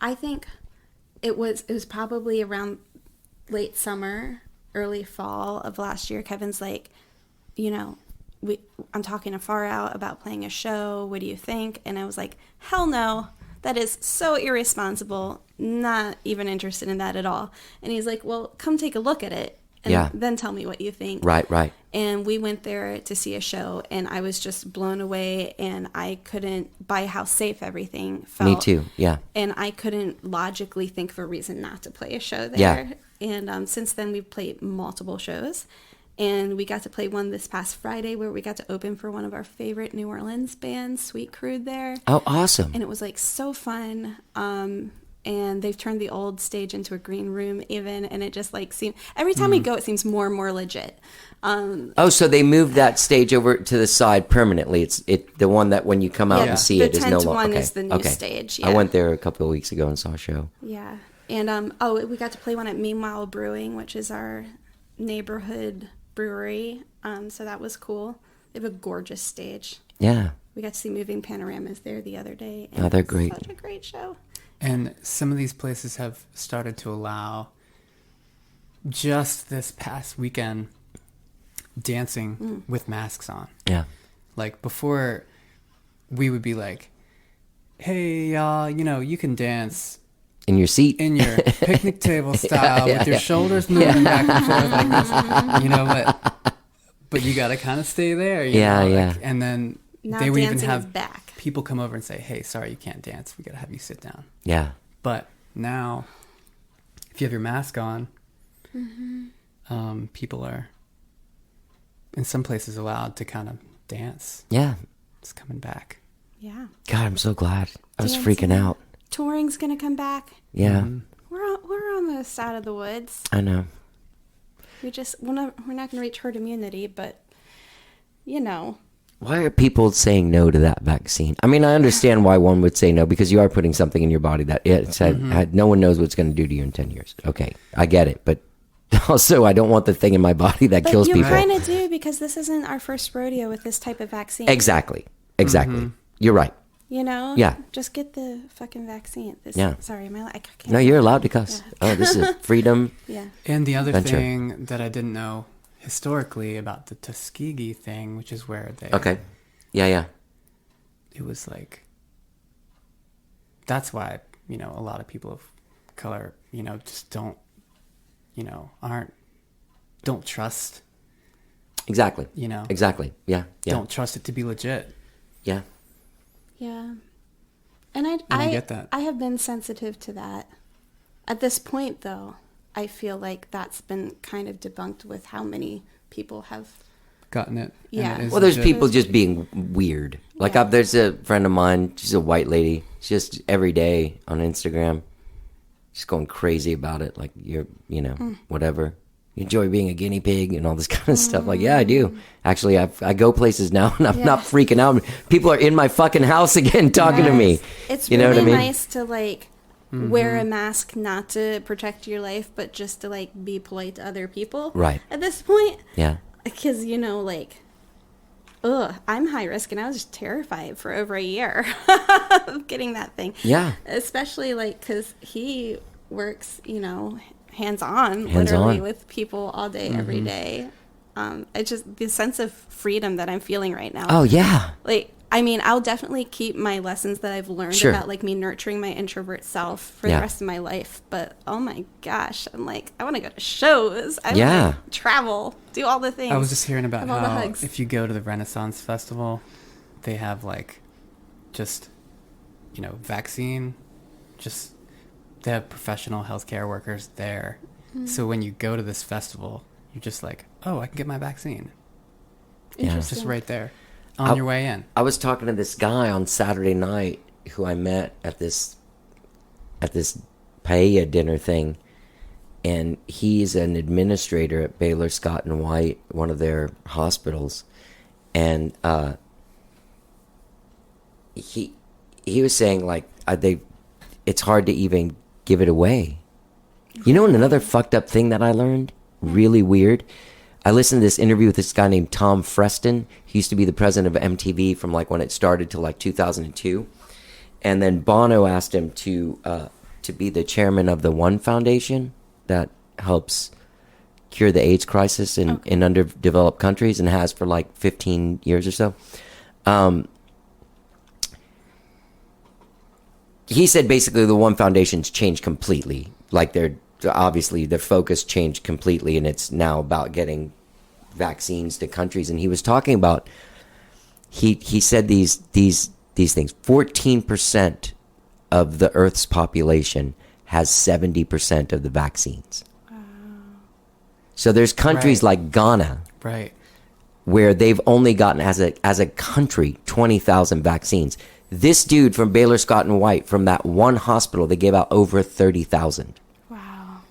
I think it was probably around late summer, early fall of last year. Kevin's I'm talking afar out about playing a show. What do you think? And I was like, hell no. That is so irresponsible. Not even interested in that at all. And he's like, well, come take a look at it. And then tell me what you think. Right. And we went there to see a show, and I was just blown away, and I couldn't, by how safe everything felt. Me too, yeah. And I couldn't logically think of a reason not to play a show there. Yeah. And since then, we've played multiple shows. And we got to play one this past Friday where we got to open for one of our favorite New Orleans bands, Sweet Crude, there. Oh, awesome. And it was like so fun. And they've turned the old stage into a green room even. And it just like seemed, every time we go, it seems more and more legit. So they moved that stage over to the side permanently. It's the one that when you come out and see it is no longer. The tent one is the new stage. Yeah. I went there a couple of weeks ago and saw a show. Yeah. And we got to play one at Meanwhile Brewing, which is our neighborhood brewery. So that was cool. They have a gorgeous stage. Yeah. We got to see Moving Panoramas there the other day. Oh, they're great. Such a great show. And some of these places have started to allow, just this past weekend, dancing with masks on. Yeah. Like before, we would be like, hey, y'all, you can dance In your seat. in your picnic table style with your shoulders moving back and forth like this, but you got to kind of stay there. You know, like, and then Now they would even dancing is have back. people come over and say, hey, sorry, you can't dance. We got to have you sit down. Yeah. But now, if you have your mask on, people are, in some places, allowed to kind of dance. Yeah. It's coming back. Yeah. God, I'm so glad. I was Dancing. freaking out. Touring's going to come back. Yeah. We're almost out of the woods. I know. We're not going to reach herd immunity, but Why are people saying no to that vaccine? I mean, I understand why one would say no, because you are putting something in your body that no one knows what it's going to do to you in 10 years. Okay, I get it. But also, I don't want the thing in my body that kills people. You kind of do, because this isn't our first rodeo with this type of vaccine. Exactly. You're right. Yeah. Just get the fucking vaccine. Sorry, I can't. No, you're allowed to cuss. Yeah. Oh, this is freedom. Yeah. And the other thing that I didn't know historically about the Tuskegee thing, which is where they... Okay. Yeah. It was like... That's why, a lot of people of color, just don't, don't trust. Exactly. Exactly. Yeah. Don't trust it to be legit. Yeah. Yeah. And I get that. I have been sensitive to that. At this point, though, I feel like that's been kind of debunked with how many people have gotten it. Yeah. Well, there's people just being weird. Like there's a friend of mine, she's a white lady. She's just every day on Instagram, just going crazy about it. Like whatever. You enjoy being a guinea pig and all this kind of stuff. Like, yeah, I do. Actually, I go places now and I'm not freaking out. People are in my fucking house again talking to me. It's you know really what I mean? nice to wear a mask, not to protect your life, but just to be polite to other people. Right. At this point. Yeah. Because, I'm high risk, and I was just terrified for over a year of getting that thing. Yeah. Especially, because he works, hands-on, literally, with people all day, every day. It's just the sense of freedom that I'm feeling right now. Oh, yeah. I'll definitely keep my lessons that I've learned about, me nurturing my introvert self for the rest of my life. But, oh, my gosh, I'm I want to go to shows. I want to travel, do all the things. I was just hearing about how hugs. If you go to the Renaissance Festival, they have, vaccine, they have professional healthcare workers there. So when you go to this festival, you're just I can get my vaccine. Interesting. Just right there. On your way in. I was talking to this guy on Saturday night who I met at this paella dinner thing, and he's an administrator at Baylor Scott and White, one of their hospitals, and he was saying it's hard to even give it away. And another fucked up thing that I learned, really weird. I listened to this interview with this guy named Tom Freston. He used to be the president of MTV from when it started to 2002. And then Bono asked him to be the chairman of the One Foundation that helps cure the AIDS crisis in underdeveloped countries, and has for like 15 years or so. He said basically the One Foundation's changed completely. Like obviously their focus changed completely, and it's now about getting vaccines to countries. And he was talking about, he said these things. 14% of the Earth's population has 70% of the vaccines. Wow. So there's countries like Ghana, right, where they've only gotten as a country 20,000 vaccines. This dude from Baylor Scott and White, from that one hospital, they gave out over 30,000. Wow.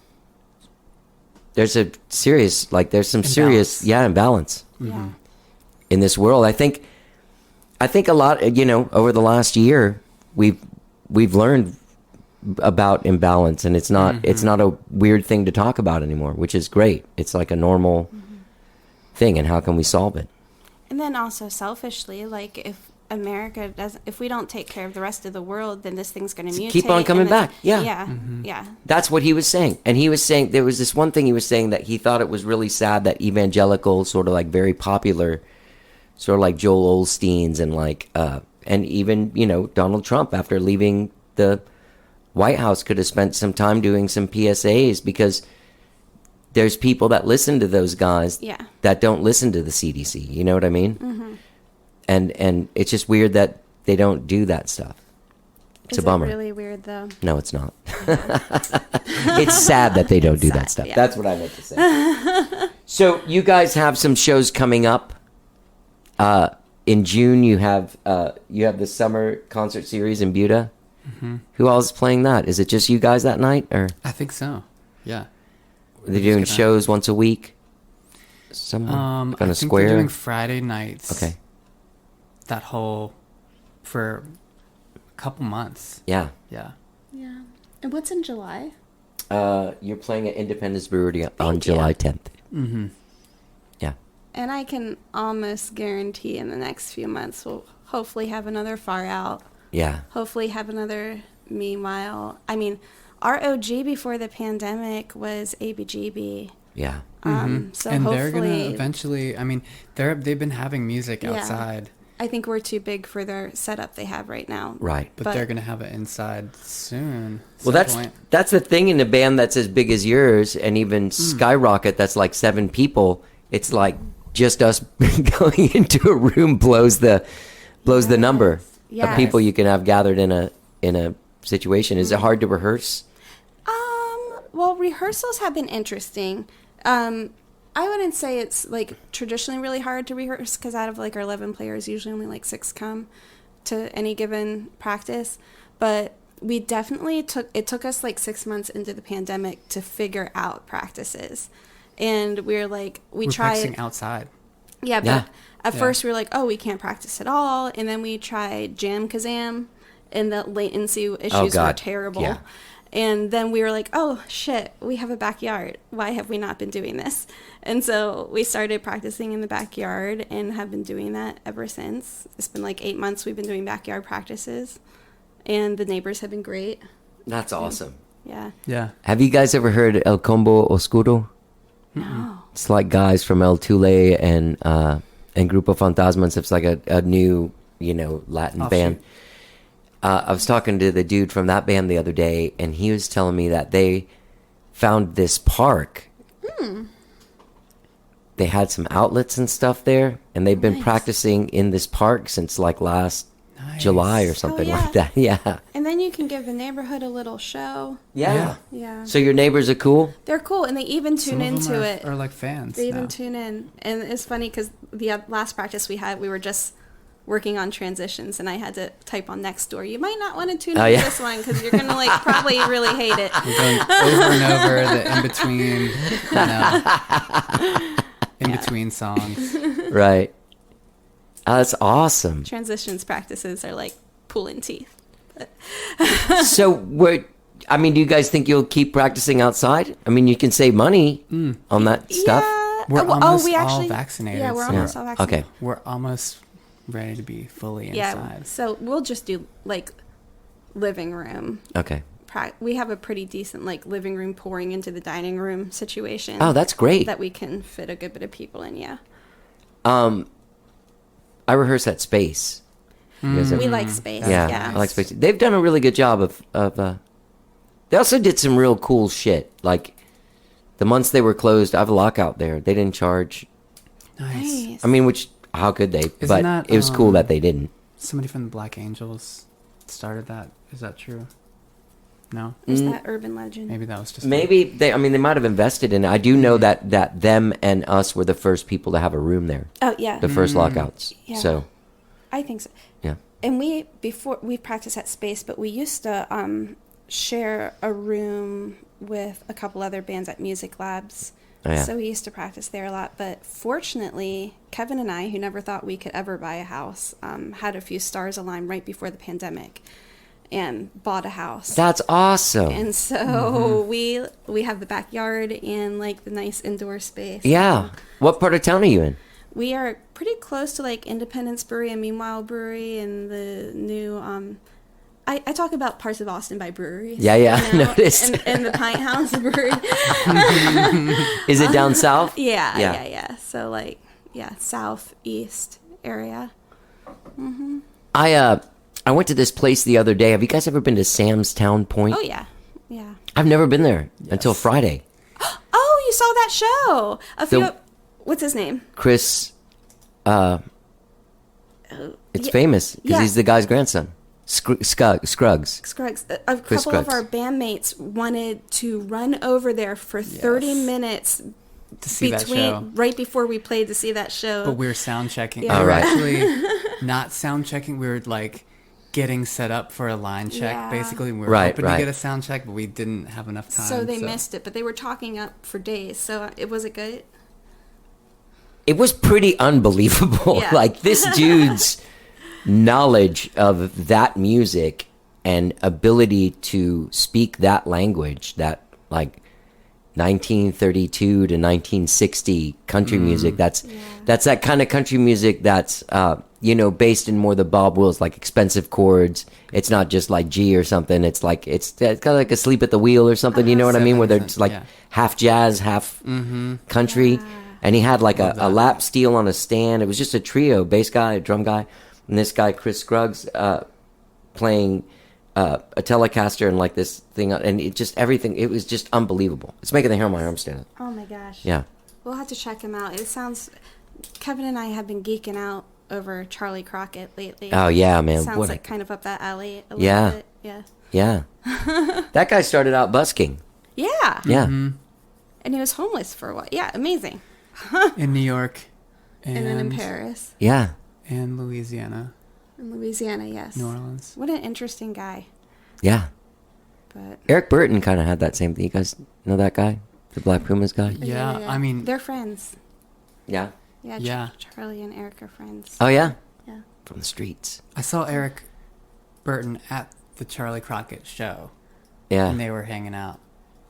There's a serious, there's some serious imbalance Yeah. in this world. I think a lot, over the last year, we've learned about imbalance, and it's not a weird thing to talk about anymore, which is great. It's like a normal thing, and how can we solve it? And then also selfishly, if we don't take care of the rest of the world, then this thing's going to mutate. Keep on coming back. Yeah. Yeah. Yeah. That's what he was saying. And he was saying, there was this one thing he was saying, that he thought it was really sad that evangelical, sort of like very popular, sort of like Joel Osteen's and even, Donald Trump, after leaving the White House, could have spent some time doing some PSAs, because there's people that listen to those guys that don't listen to the CDC. You know what I mean? Mm-hmm. And it's just weird that they don't do that stuff. It's a bummer. Is it really weird, though? No, it's not. It's sad that they don't do that stuff. Yeah. That's what I meant to say. So you guys have some shows coming up. In June, you have the summer concert series in Buda. Mm-hmm. Who else is playing that? Is it just you guys that night, or? I think so. Yeah. They're doing shows once a week. Somewhere on a square. They're doing Friday nights. Okay. That whole for a couple months. Yeah. Yeah. Yeah. And what's in July? You're playing at Independence Brewery on July 10th. Mm-hmm. Yeah. And I can almost guarantee in the next few months we'll hopefully have another Far Out. Yeah. Hopefully have another Meanwhile. I mean, our OG before the pandemic was ABGB. Yeah. So and hopefully they're gonna eventually. I mean, they've been having music outside. I think we're too big for their setup they have right now. Right. But they're gonna have it inside soon. Well, that's the thing in a band that's as big as yours, and even Skyrocket, that's like 7 people. It's like just us going into a room blows the number of people you can have gathered in a situation. Is it hard to rehearse? Well, rehearsals have been interesting. I wouldn't say it's like traditionally really hard to rehearse, because out of like our 11 players, usually only like 6 come to any given practice. But we definitely took us like 6 months into the pandemic to figure out practices. And we're tried practicing outside. Yeah, but at first we were like, oh, we can't practice at all. And then we tried Jam Kazam, and the latency issues were terrible. Yeah. And then we were like, oh, shit, we have a backyard. Why have we not been doing this? And so we started practicing in the backyard and have been doing that ever since. It's been like 8 months we've been doing backyard practices. And the neighbors have been great. That's awesome. Yeah. Yeah. Have you guys ever heard El Combo Oscuro? No. It's like guys from El Tule and Grupo Fantasmas. It's like a new, Latin band. I was talking to the dude from that band the other day, and he was telling me that they found this park. They had some outlets and stuff there, and they've been practicing in this park since like last July or something like that. Yeah. And then you can give the neighborhood a little show. Yeah. Yeah. So your neighbors are cool? They're cool, and they even tune into it. Are like fans. They even tune in. And it's funny because the last practice we had, we were just working on transitions, and I had to type on next door, you might not want to tune into this one because you're gonna probably really hate it. We're going over and over the in between songs. Right. That's awesome. Transitions practices are like pulling teeth. So do you guys think you'll keep practicing outside? I mean, you can save money on that stuff. We're almost all vaccinated. Yeah, we're almost all vaccinated. Okay. We're almost ready to be fully inside. So we'll just do like living room. Okay. we have a pretty decent like living room pouring into the dining room situation. Oh, that's great. That we can fit a good bit of people in. Yeah. I rehearse at Space. You guys We like Space. Yeah, Yeah. I like Space. They've done a really good job of they also did some real cool shit. Like the months they were closed, I have a lockout there. They didn't charge. Nice. I mean, which how could they? Isn't but that, it was cool that they didn't. Somebody from the Black Angels started that. Is that true? No? Is that urban legend? Maybe that was just... Maybe they. I mean, they might have invested in it. I do know that them and us were the first people to have a room there. Oh yeah. The first lockouts. Yeah. So I think so. yeah. And we practiced at Space, but we used to share a room with a couple other bands at Music Labs. Oh, yeah. So we used to practice there a lot. But fortunately, Kevin and I, who never thought we could ever buy a house, had a few stars align right before the pandemic and bought a house. That's awesome. And so we have the backyard and like the nice indoor space. Yeah. What part of town are you in? We are pretty close to like Independence Brewery and Meanwhile Brewery and the new I talk about parts of Austin by breweries. Yeah, yeah, I you know, noticed. And the Pint House Brewery. Is it down south? Yeah. So like, southeast area. I went to this place the other day. Have you guys ever been to Sam's Town Point? Oh yeah. I've never been there until Friday. Oh, you saw that show? What's his name? Chris, it's famous because yeah. he's the guy's grandson. Scruggs. Scruggs. A Chris couple of Scruggs. our bandmates wanted to run over there for 30 minutes to see that show. right before we played to see that show. But we were sound checking. Yeah. We were All right. actually not sound checking. We were like getting set up for a line check, Yeah. basically. We were Right, hoping right. to get a sound check, but we didn't have enough time. So they missed it, but they were talking up for days. So it was good. It was pretty unbelievable. Yeah. Like this dude's knowledge of that music and ability to speak that language, that like 1932 to 1960 country music. That's that kind of country music that's based in more the Bob Wills, like expensive chords. It's not just like G or something. It's like it's kind of like Asleep at the Wheel or something. You know what I mean? Where they're just like half jazz, half country. Yeah. And he had like a lap steel on a stand. It was just a trio: bass guy, a drum guy, and this guy Chris Scruggs playing a Telecaster and like this thing, and it just everything. It was just unbelievable. It's making the hair on my arm stand up. Oh my gosh. Yeah. We'll have to check him out. It sounds. Kevin and I have been geeking out over Charlie Crockett lately. Oh yeah, man. Sounds like kind of up that alley a little Yeah. bit. Yeah. Yeah. That guy started out busking. Yeah. Yeah. And he was homeless for a while. Yeah, amazing. in New York And then in Paris. Yeah. and Louisiana, In Louisiana, yes. New Orleans. What an interesting guy. Yeah. But Eric Burton kind of had that same thing. You guys know that guy? The Black Pumas guy? Yeah, I mean, they're friends. Yeah. Yeah, Yeah. Charlie and Eric are friends. Oh, yeah? Yeah. From the streets. I saw Eric Burton at the Charlie Crockett show, Yeah. and they were hanging out.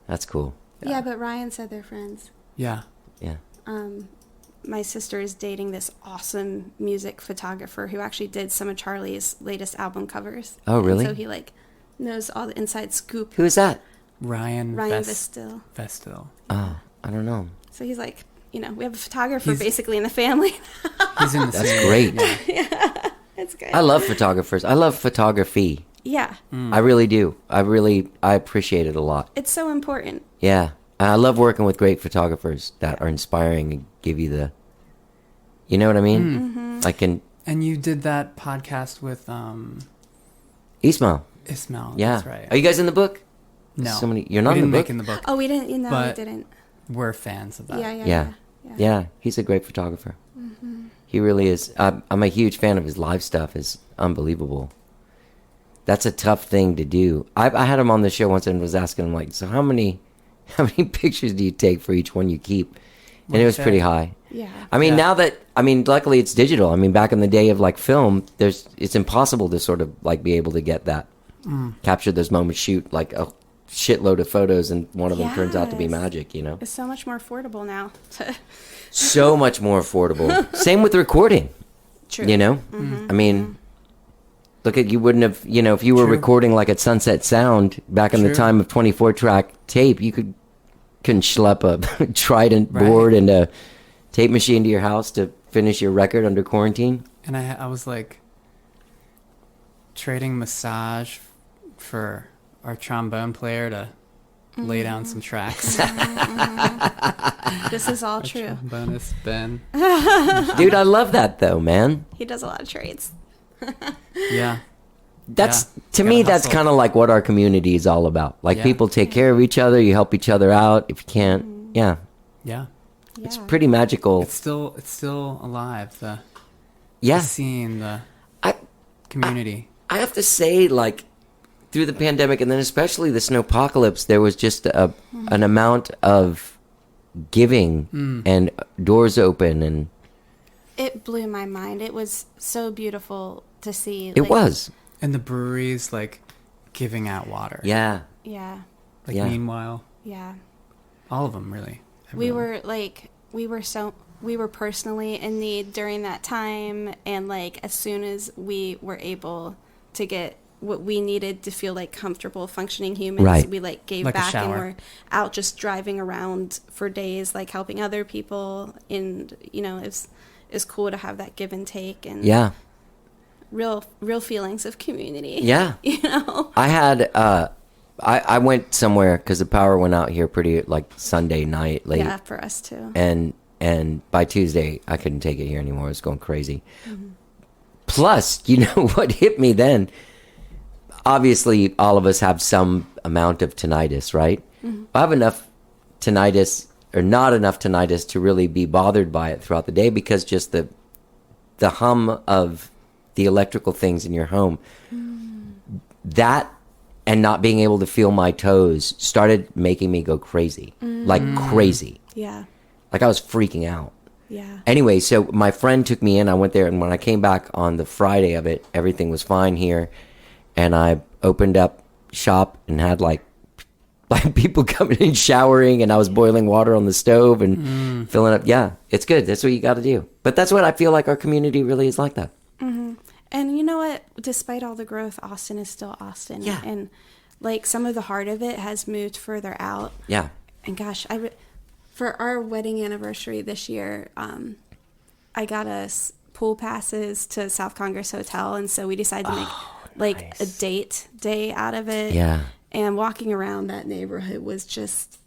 That's cool. Yeah, but Ryan said they're friends. Yeah. Yeah. My sister is dating this awesome music photographer who actually did some of Charlie's latest album covers. Oh, really? And so he knows all the inside scoop. Who is that? Ryan Vestil. Vestil. Oh, I don't know. So he's like, we have a photographer basically in the family. He's in the That's same. great. Yeah, it's good. I love photographers. I love photography. Yeah, I really do. I appreciate it a lot. it's so important. Yeah. I love working with great photographers that are inspiring and give you the, you know what I mean? I can, And you did that podcast with Ismail. Ismail. Yeah. That's right. Are you guys in the book? No. You're not we in didn't the make book? in the book. Oh, we didn't. We But- didn't. We're fans of that. Yeah. Yeah, he's a great photographer. He really is. I'm a huge fan of his live stuff. It's unbelievable. That's a tough thing to do. I had him on the show once and was asking him, like, so how many pictures do you take for each one you keep? And it was pretty high. Yeah. I mean, Yeah. luckily it's digital. I mean, back in the day of like film, it's impossible to sort of like be able to get that, capture those moments, shoot like a shitload of photos, and one of them turns out to be Yes. magic, It's so much more affordable now. So much more affordable. Same with recording, True. I mean, Look at, you wouldn't have, if you were True. recording like at Sunset Sound back in the True. time of 24-track tape, you couldn't schlep a Trident Right. board and a tape machine to your house to finish your record under quarantine. And I was like trading massage for our trombone player to lay down some tracks. This is all true. Bonus Ben. Dude, I love that though, man. He does a lot of trades. Yeah. That's Yeah. to Gotta me, that's hustle. kind of like what our community is all about. Like Yeah. people take care of each other, you help each other out. If you can't, yeah, Yeah. it's Yeah. pretty magical. It's still alive. The Yeah, scene, the I community. I have to say, like, through the pandemic and then especially the snowpocalypse, there was just an amount of giving and doors open, and It blew my mind. It was so beautiful to see. it was. And the breweries like giving out water. Yeah, Yeah. Like Yeah. meanwhile, Yeah. all of them really. We Everyone. we were personally in need during that time, and like as soon as we were able to get what we needed to feel like comfortable functioning humans, Right. we like gave Like a back, and shower. we're out just driving around for days, like helping other people, and it's cool to have that give and take and yeah, real feelings of community. yeah. I had I went somewhere because the power went out here pretty like Sunday night late. Yeah, for us too. And by Tuesday I couldn't take it here anymore. It was going crazy. Plus, you know what hit me then? Obviously, all of us have some amount of tinnitus, right? I have enough tinnitus or not enough tinnitus to really be bothered by it throughout the day, because just the hum of the electrical things in your home, that and not being able to feel my toes started making me go crazy, like crazy. Yeah. Like I was freaking out. Yeah. Anyway, so my friend took me in. I went there, and when I came back on the Friday of it, everything was fine here. And I opened up shop and had like people coming in showering, and I was boiling water on the stove and filling up. Yeah, it's good. That's what you got to do. But that's what I feel like our community really is like that. And you know what? Despite all the growth, Austin is still Austin. Yeah. And like some of the heart of it has moved further out. Yeah. And gosh, for our wedding anniversary this year, I got us pool passes to South Congress Hotel, and so we decided to make like a date day out of it. Yeah. And walking around that neighborhood was just,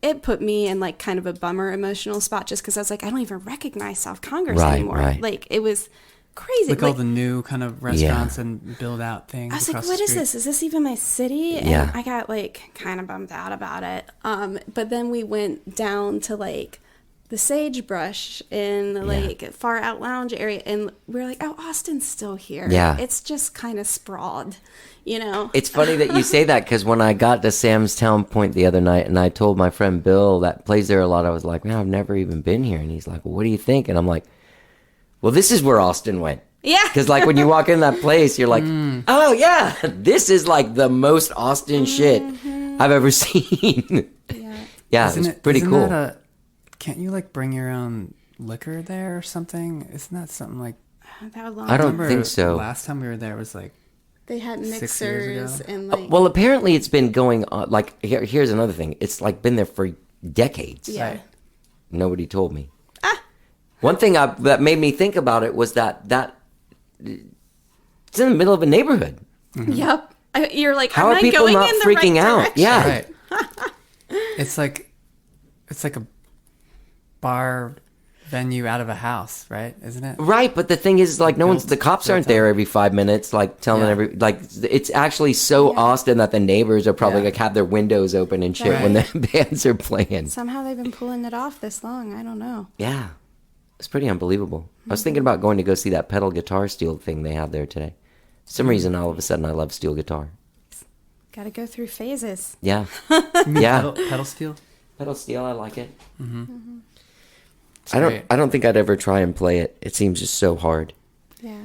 it put me in like kind of a bummer emotional spot, just because I was like, I don't even recognize South Congress Right, anymore. right. Like it was crazy. Like all the new kind of restaurants and build out things. I was like, across what the is street. this? Is this even my city? And Yeah. I got like kind of bummed out about it. But then we went down to like the sagebrush in like far out lounge area, and we are like, oh, Austin's still here. Yeah. It's just kind of sprawled, you know? It's funny that you say that, because when I got to Sam's Town Point the other night and I told my friend Bill that plays there a lot, I was like, man, I've never even been here. And he's like, well, what do you think? And I'm like, well, this is where Austin went. Yeah. Because like when you walk in that place, you're like, oh yeah, this is like the most Austin shit I've ever seen. Yeah, it's pretty isn't cool. Can't you like bring your own liquor there or something? Isn't that something like? That was long. I don't Remember think so. Last time we were there was like They had 6 years mixers ago. and like, Well, apparently it's been going on. Like here's another thing. It's like been there for decades. yeah. Right. Nobody told me. One thing that made me think about it was that it's in the middle of a neighborhood. Yep. You're like, How am are I people going not in the freaking right out? direction? Yeah. Right. it's like a bar venue out of a house, right? Isn't it? Right, but the thing is, like, the cops aren't there every 5 minutes, like, telling it's actually so Austin that the neighbors are probably, Yeah. like, have their windows open and shit when the bands are playing. Somehow they've been pulling it off this long. I don't know. Yeah. It's pretty unbelievable. I was thinking about going to go see that pedal guitar steel thing they have there today. For some reason, all of a sudden, I love steel guitar. Got to go through phases. Yeah. Yeah. Pedal steel. Pedal steel, I like it. It's I great. don't think I'd ever try and play it. It seems just so hard. Yeah.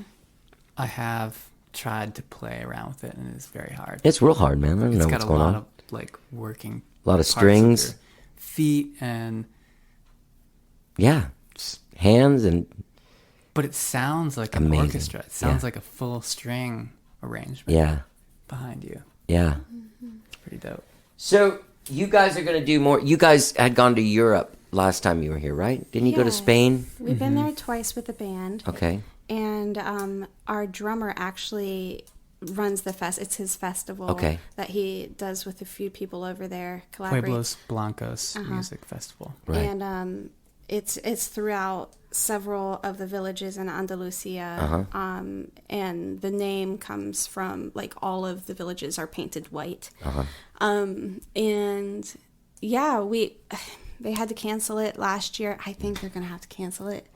I have tried to play around with it, and it's very hard. It's real hard, man. I don't know It's what's got a going lot on. of like working. A lot of parts strings. your feet and Yeah. Hands and But it sounds like an Amazing. orchestra. It sounds Yeah. like a full string arrangement Yeah. behind you. Yeah. It's pretty dope. So you guys are going to do more. You guys had gone to Europe last time you were here, right? Didn't you go to Yes. Spain? We've been there twice with the band. Okay. And our drummer actually runs the it's his festival Okay. that he does with a few people over there. Collaborate. Pueblos Blancos Music Festival. Right. And it's throughout several of the villages in Andalusia. And the name comes from, like, all of the villages are painted white. And yeah, they had to cancel it last year. I think they're going to have to cancel it.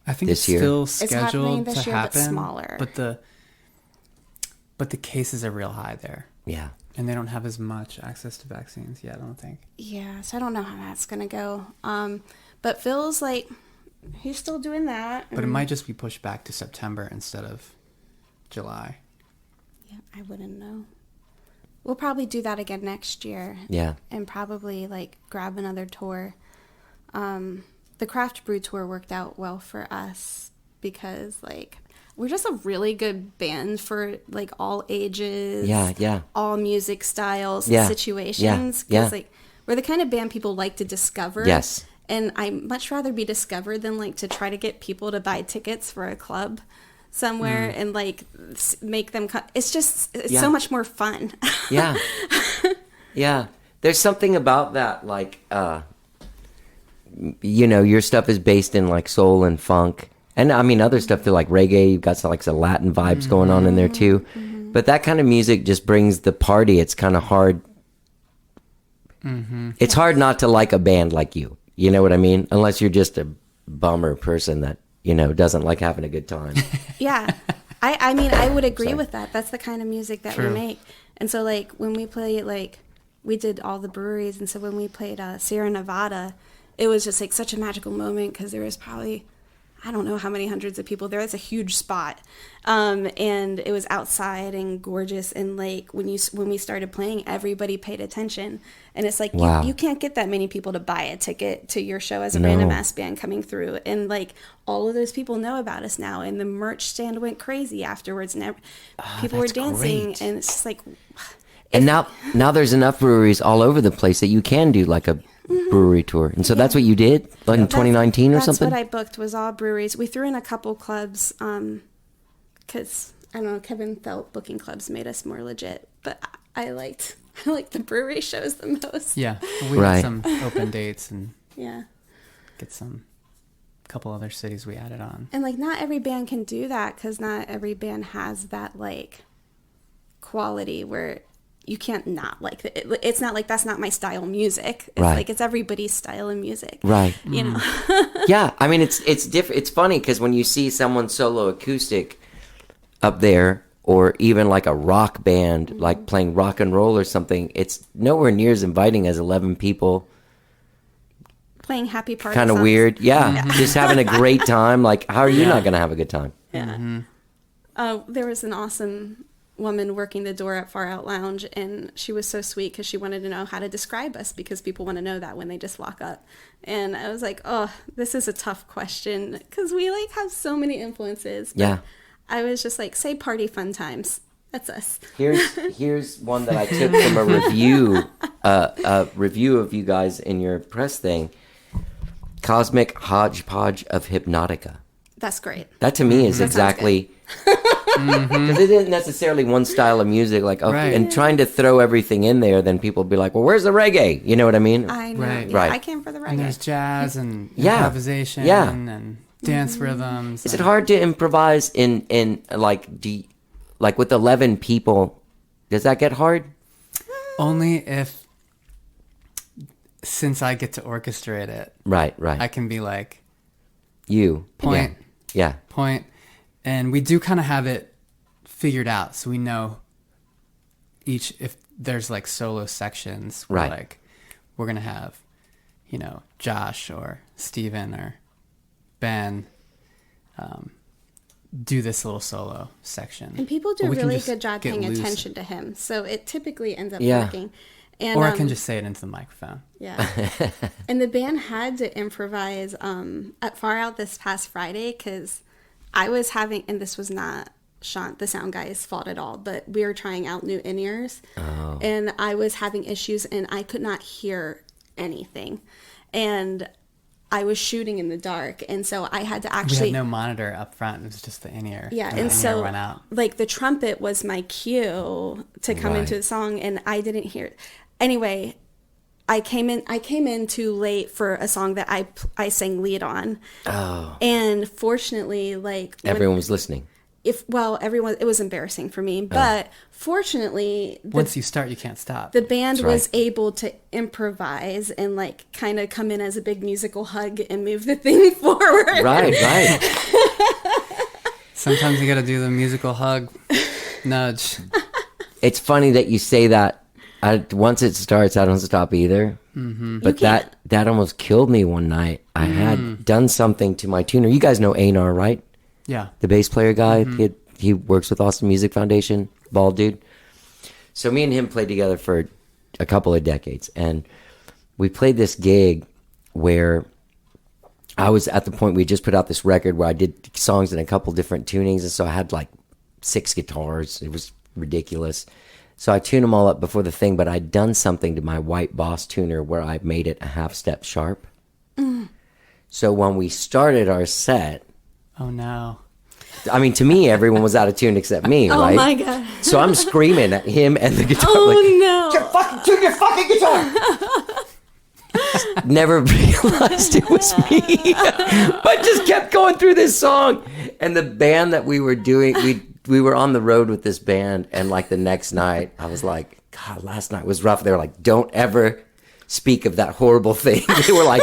I think This it's year? still It's happening scheduled this to year, but happen. smaller. But the cases are real high there. Yeah. And they don't have as much access to vaccines yet, I don't think. Yeah, so I don't know how that's going to go. But Phil's like, he's still doing that. But it might just be pushed back to September instead of July. Yeah, I wouldn't know. We'll probably do that again next year. Yeah. And probably, like, grab another tour. The Craft Brew tour worked out well for us because, like, we're just a really good band for, like, all ages. Yeah, yeah. All music styles Yeah, and situations. yeah, yeah. Like, we're the kind of band people like to discover. Yes. And I much rather be discovered than, like, to try to get people to buy tickets for a club somewhere and, like, make them it's Yeah. so much more fun. Yeah. Yeah. There's something about that, like, you know, your stuff is based in, like, soul and funk. And, I mean, other stuff, too, like reggae. You've got some, like, some Latin vibes going on in there, too. But that kind of music just brings the party. It's kind of hard. It's hard not to like a band like you. You know what I mean? Unless you're just a bummer person that, you know, doesn't like having a good time. Yeah. I mean, I would agree Sorry. with that. That's the kind of music that True. we make. And so, like, when we play, like, we did all the breweries. And so when we played Sierra Nevada, it was just, like, such a magical moment because there was probably, I don't know how many hundreds of people there. It's a huge spot. And it was outside and gorgeous. And, like, when we started playing, everybody paid attention. And it's like, Wow. you can't get that many people to buy a ticket to your show as a No. random ass band coming through. And, like, all of those people know about us now. And the merch stand went crazy afterwards. And people were that's dancing. great. And it's just like, And now there's enough breweries all over the place that you can do, like, a brewery tour. And so that's what you did, like, in 2019 or something? That's what I booked, was all breweries. We threw in a couple clubs because, I don't know, Kevin felt booking clubs made us more legit. But I liked the brewery shows the most. Yeah. We Right. had some open dates and Yeah. get some couple other cities we added on. And, like, not every band can do that because not every band has that, like, quality where you can't not like it. It's not like that's not my style music. It's Right. like it's everybody's style of music. Right. You know? Yeah, I mean, it's different. It's funny because when you see someone solo acoustic up there, or even like a rock band, like playing rock and roll or something, it's nowhere near as inviting as 11 people. Playing happy party Kind of songs. weird. Yeah, just having a great time. Like, how are you not going to have a good time? Yeah. There was an awesome woman working the door at Far Out Lounge, and she was so sweet because she wanted to know how to describe us because people want to know that when they just walk up. And I was like, oh, this is a tough question because we, like, have so many influences. But Yeah. I was just like, say party fun times. That's us. Here's one that I took from a review of you guys in your press thing. Cosmic hodgepodge of Hypnotica. That's great. That to me is That sounds exactly because it isn't necessarily one style of music. Like, Right. and trying to throw everything in there, then people be like, "Well, where's the reggae?" You know what I mean? I know. Right. Yeah, Right. I came for the And there's reggae. jazz and Yeah. improvisation Yeah. and dance rhythms. Is it hard to improvise in like like with 11 people? Does that get hard? Only if, since I get to orchestrate it, Right. I can be like, You point, Yeah. point. And we do kind of have it figured out. So we know if there's like solo sections, where Right. like we're going to have, you know, Josh or Steven or Ben do this little solo section. And people do Or a we can really just good job get paying loose. attention to him. So it typically ends up Yeah. working. And, Or I can just say it into the microphone. Yeah. And the band had to improvise at Far Out this past Friday because I was having, and this was not Sean, the sound guy's fault at all, but we were trying out new in-ears, and I was having issues, and I could not hear anything, and I was shooting in the dark, and so I had to actually... We had no monitor up front. It was just the in-ear. Yeah, and and the so in-ear went out. like the trumpet was my cue to come into the song, and I didn't hear it. Anyway, I came in too late for a song that I sang lead on. Oh. And fortunately, like everyone was listening. Everyone, it was embarrassing for me, but fortunately, once you start, you can't stop. The band was able to improvise and like kind of come in as a big musical hug and move the thing forward. Right. Sometimes you got to do the musical hug, nudge. It's funny that you say that. Once it starts, I don't stop either. Mm-hmm. But that almost killed me one night. I had done something to my tuner. You guys know Einar, right? Yeah. The bass player guy. Mm-hmm. He works with Austin Music Foundation, bald dude. So me and him played together for a couple of decades. And we played this gig where I was at the point we just put out this record where I did songs in a couple different tunings. And so I had like 6 guitars. It was ridiculous. So I tuned them all up before the thing, but I'd done something to my white Boss tuner where I made it a half step sharp. So when we started our set... Oh, no. I mean, to me, everyone was out of tune except me, right? Oh, my God. So I'm screaming at him and the guitar. Oh, like, no. Tune your fucking guitar! Never realized it was me. But just kept going through this song. And the band that we were doing, we were on the road with this band. And like the next night, I was like, God, last night was rough. They were like, don't ever speak of that horrible thing. They were like...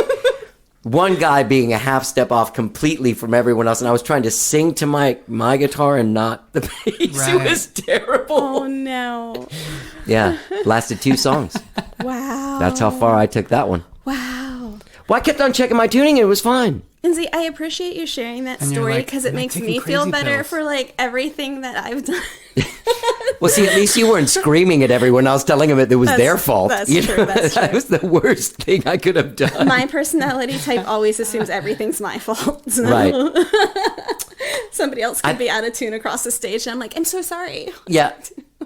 One guy being a half step off completely from everyone else, and I was trying to sing to my guitar and not the bass. Right. It was terrible. Oh, no. Yeah, lasted 2 songs. Wow. That's how far I took that one. Wow. Well, I kept on checking my tuning, and it was fine. And see, I appreciate you sharing that story because it makes me feel better for like everything that I've done. Well, see, at least you weren't screaming at everyone else, telling them it was their fault. That's true. That's true. That was the worst thing I could have done. My personality type always assumes everything's my fault. So. Right. Somebody else could be out of tune across the stage, and I'm like, I'm so sorry. Yeah.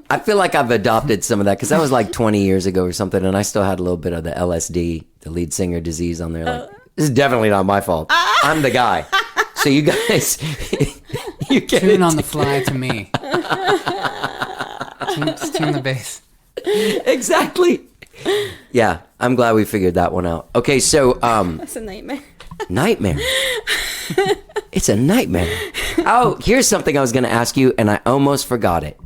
I feel like I've adopted some of that because that was like 20 years ago or something, and I still had a little bit of the LSD, the lead singer disease on there. Like, this is definitely not my fault. I'm the guy. So you guys, you get tune on the fly to me. Just tune the bass. Exactly. Yeah, I'm glad we figured that one out. Okay, so that's a nightmare. Nightmare. It's a nightmare. Oh, here's something I was going to ask you, and I almost forgot it.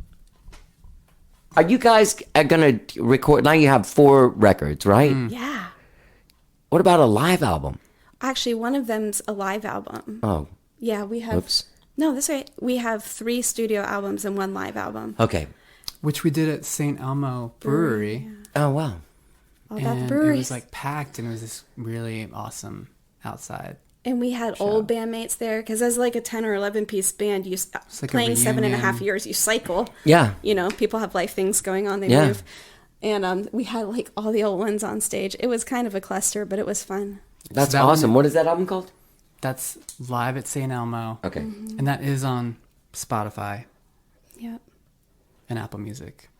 Are you guys going to record? Now you have 4 records, right? Yeah. What about a live album? Actually, one of them's a live album. Oh. Yeah, we have... Oops. No, that's right. We have 3 studio albums and 1 live album. Okay. Which we did at St. Elmo Brewery. Yeah. Oh, wow. Oh, that and brewery. It was like packed, and it was this really awesome outside. And we had old bandmates there because as like a 10 or 11 piece band, you like playing 7.5 years, you cycle. Yeah. You know, people have life things going on. They move. And we had like all the old ones on stage. It was kind of a cluster, but it was fun. That's awesome. What is that album called? That's Live at St. Elmo. Okay. And that is on Spotify. Yep. And Apple Music.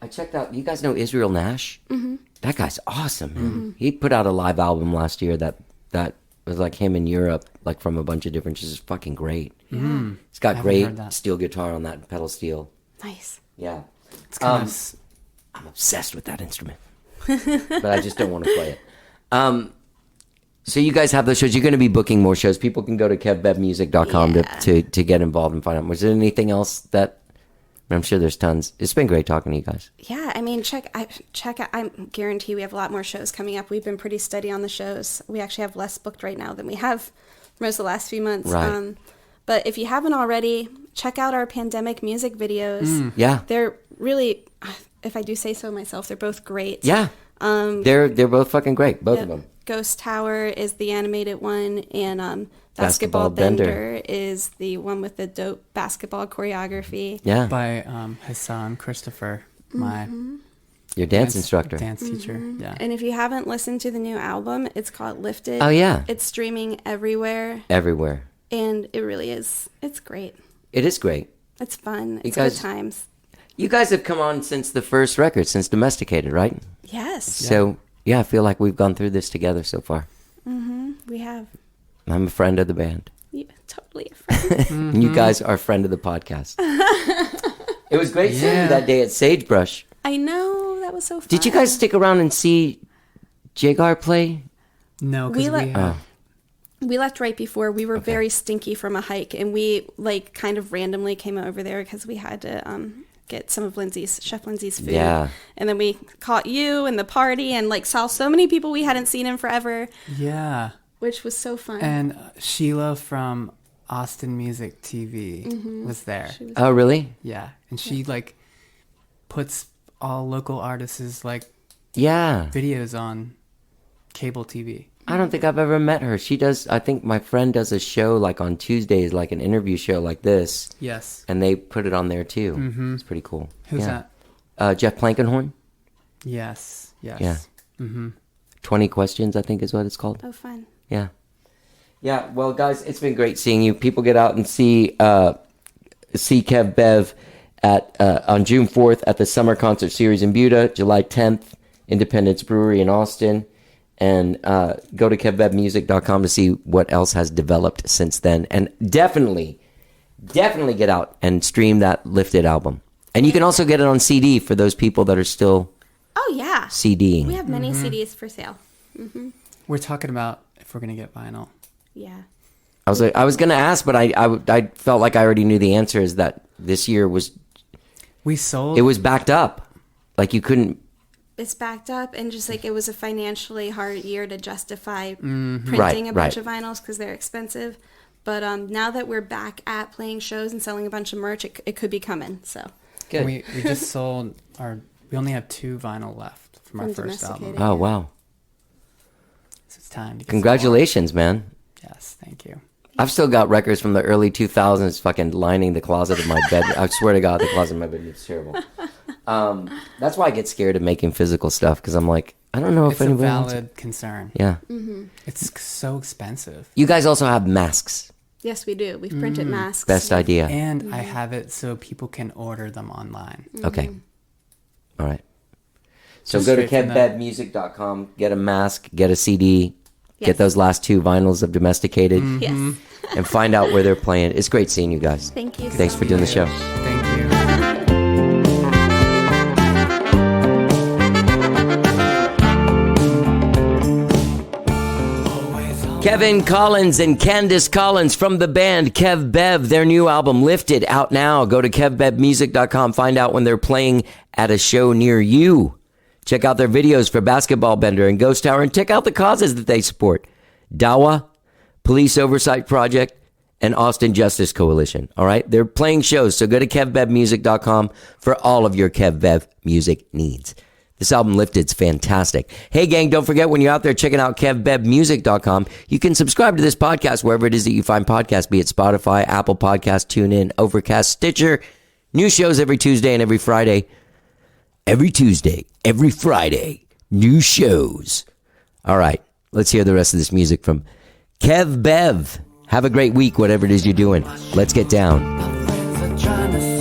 I checked out, you guys know Israel Nash? Mm-hmm. That guy's awesome, man. Mm-hmm. He put out a live album last year that was like him in Europe, like from a bunch of different, just fucking great. Yeah. He's got great steel guitar on that pedal steel. Nice. Yeah. It's kind of... I'm obsessed with that instrument. But I just don't want to play it. So you guys have those shows. You're going to be booking more shows. People can go to kevbevmusic.com to get involved and find out. Was there anything else that... I'm sure there's tons. It's been great talking to you guys. Yeah, I mean, check out. I guarantee we have a lot more shows coming up. We've been pretty steady on the shows. We actually have less booked right now than we have most of the last few months. Right. But if you haven't already, check out our pandemic music videos. Yeah. They're really, if I do say so myself, they're both great. Yeah. They're both fucking great, both of them. Ghost Tower is the animated one, and Basketball Bender is the one with the dope basketball choreography. Yeah. By Hassan Christopher, my your dance instructor. Dance teacher, yeah. And if you haven't listened to the new album, it's called Lifted. Oh, yeah. It's streaming everywhere. Everywhere. And it really is. It's great. It is great. It's fun. It's guys- good times. You guys have come on since the first record, since Domesticated, right? Yes. So, yeah, I feel like we've gone through this together so far. We have. I'm a friend of the band. Yeah, totally a friend. And you guys are a friend of the podcast. It was great seeing you that day at Sagebrush. I know. That was so fun. Did you guys stick around and see Jagar play? No, We because let- We left right before. We were very stinky from a hike, and we like kind of randomly came over there because we had to get some of Chef Lindsay's food. Yeah. And then we caught you and the party, and like saw so many people we hadn't seen in forever, yeah. which was so fun. And Sheila from Austin Music TV was there. Oh, really? Yeah, and she like puts all local artists' like Yeah. videos on cable TV. I don't think I've ever met her. She does, I think my friend does a show like on Tuesdays, like an interview show like this. Yes. And they put it on there too. Mm-hmm. It's pretty cool. Who's that? Jeff Plankenhorn. Yes. Yes. Yeah. Mm-hmm. 20 Questions, I think is what it's called. Oh, fun. Yeah. Yeah, well, guys, it's been great seeing you. People get out and see Kev Bev on June 4th at the Summer Concert Series in Buda, July 10th, Independence Brewery in Austin. And go to kevbevmusic.com to see what else has developed since then. And definitely get out and stream that Lifted album. And you can also get it on CD for those people that are still Oh yeah. CDing. We have many CDs for sale. We're talking about if we're gonna get vinyl. Yeah. I was going to ask, but I felt like I already knew the answer, is that this year We sold. it was backed up. Like you couldn't. It's backed up, and just like it was a financially hard year to justify printing Right, a bunch of vinyls because they're expensive. But now that we're back at playing shows and selling a bunch of merch, it could be coming. So Good. We just sold our. We only have 2 vinyl left from our From first album. Domesticated. Oh, wow. So it's time to get Congratulations, man. some more. Yes, thank you. I've still got records from the early 2000s fucking lining the closet of my bed. I swear to God, the closet of my bed is terrible. That's why I get scared of making physical stuff, because I'm like, I don't know if It's a anybody wants it. valid concern. Yeah. It's so expensive. You guys also have masks. yes, we do. We've printed masks. Best idea. And I have it so people can order them online. Okay. All right. So Just go to straight from kevbevmusic.com, get a mask, get a CD, Yes. get those last 2 vinyls of Domesticated, Yes. and find out where they're playing. It's great seeing you guys. Thank you. Thanks so for doing the much. show. Thank you. Kevin Collins and Candace Collins from the band Kev Bev, their new album Lifted, out now. Go to kevbevmusic.com, find out when they're playing at a show near you. Check out their videos for Basketball Bender and Ghost Tower, and check out the causes that they support. Dawa, Police Oversight Project, and Austin Justice Coalition. All right? They're playing shows, so go to kevbevmusic.com for all of your Kev Bev music needs. This album Lifted's fantastic. Hey, gang, don't forget, when you're out there checking out kevbevmusic.com, you can subscribe to this podcast wherever it is that you find podcasts, be it Spotify, Apple Podcasts, TuneIn, Overcast, Stitcher. New shows every Tuesday and every Friday. Every Tuesday, every Friday, new shows. All right, let's hear the rest of this music from Kev Bev. Have a great week, whatever it is you're doing. Let's get down. My friends are trying to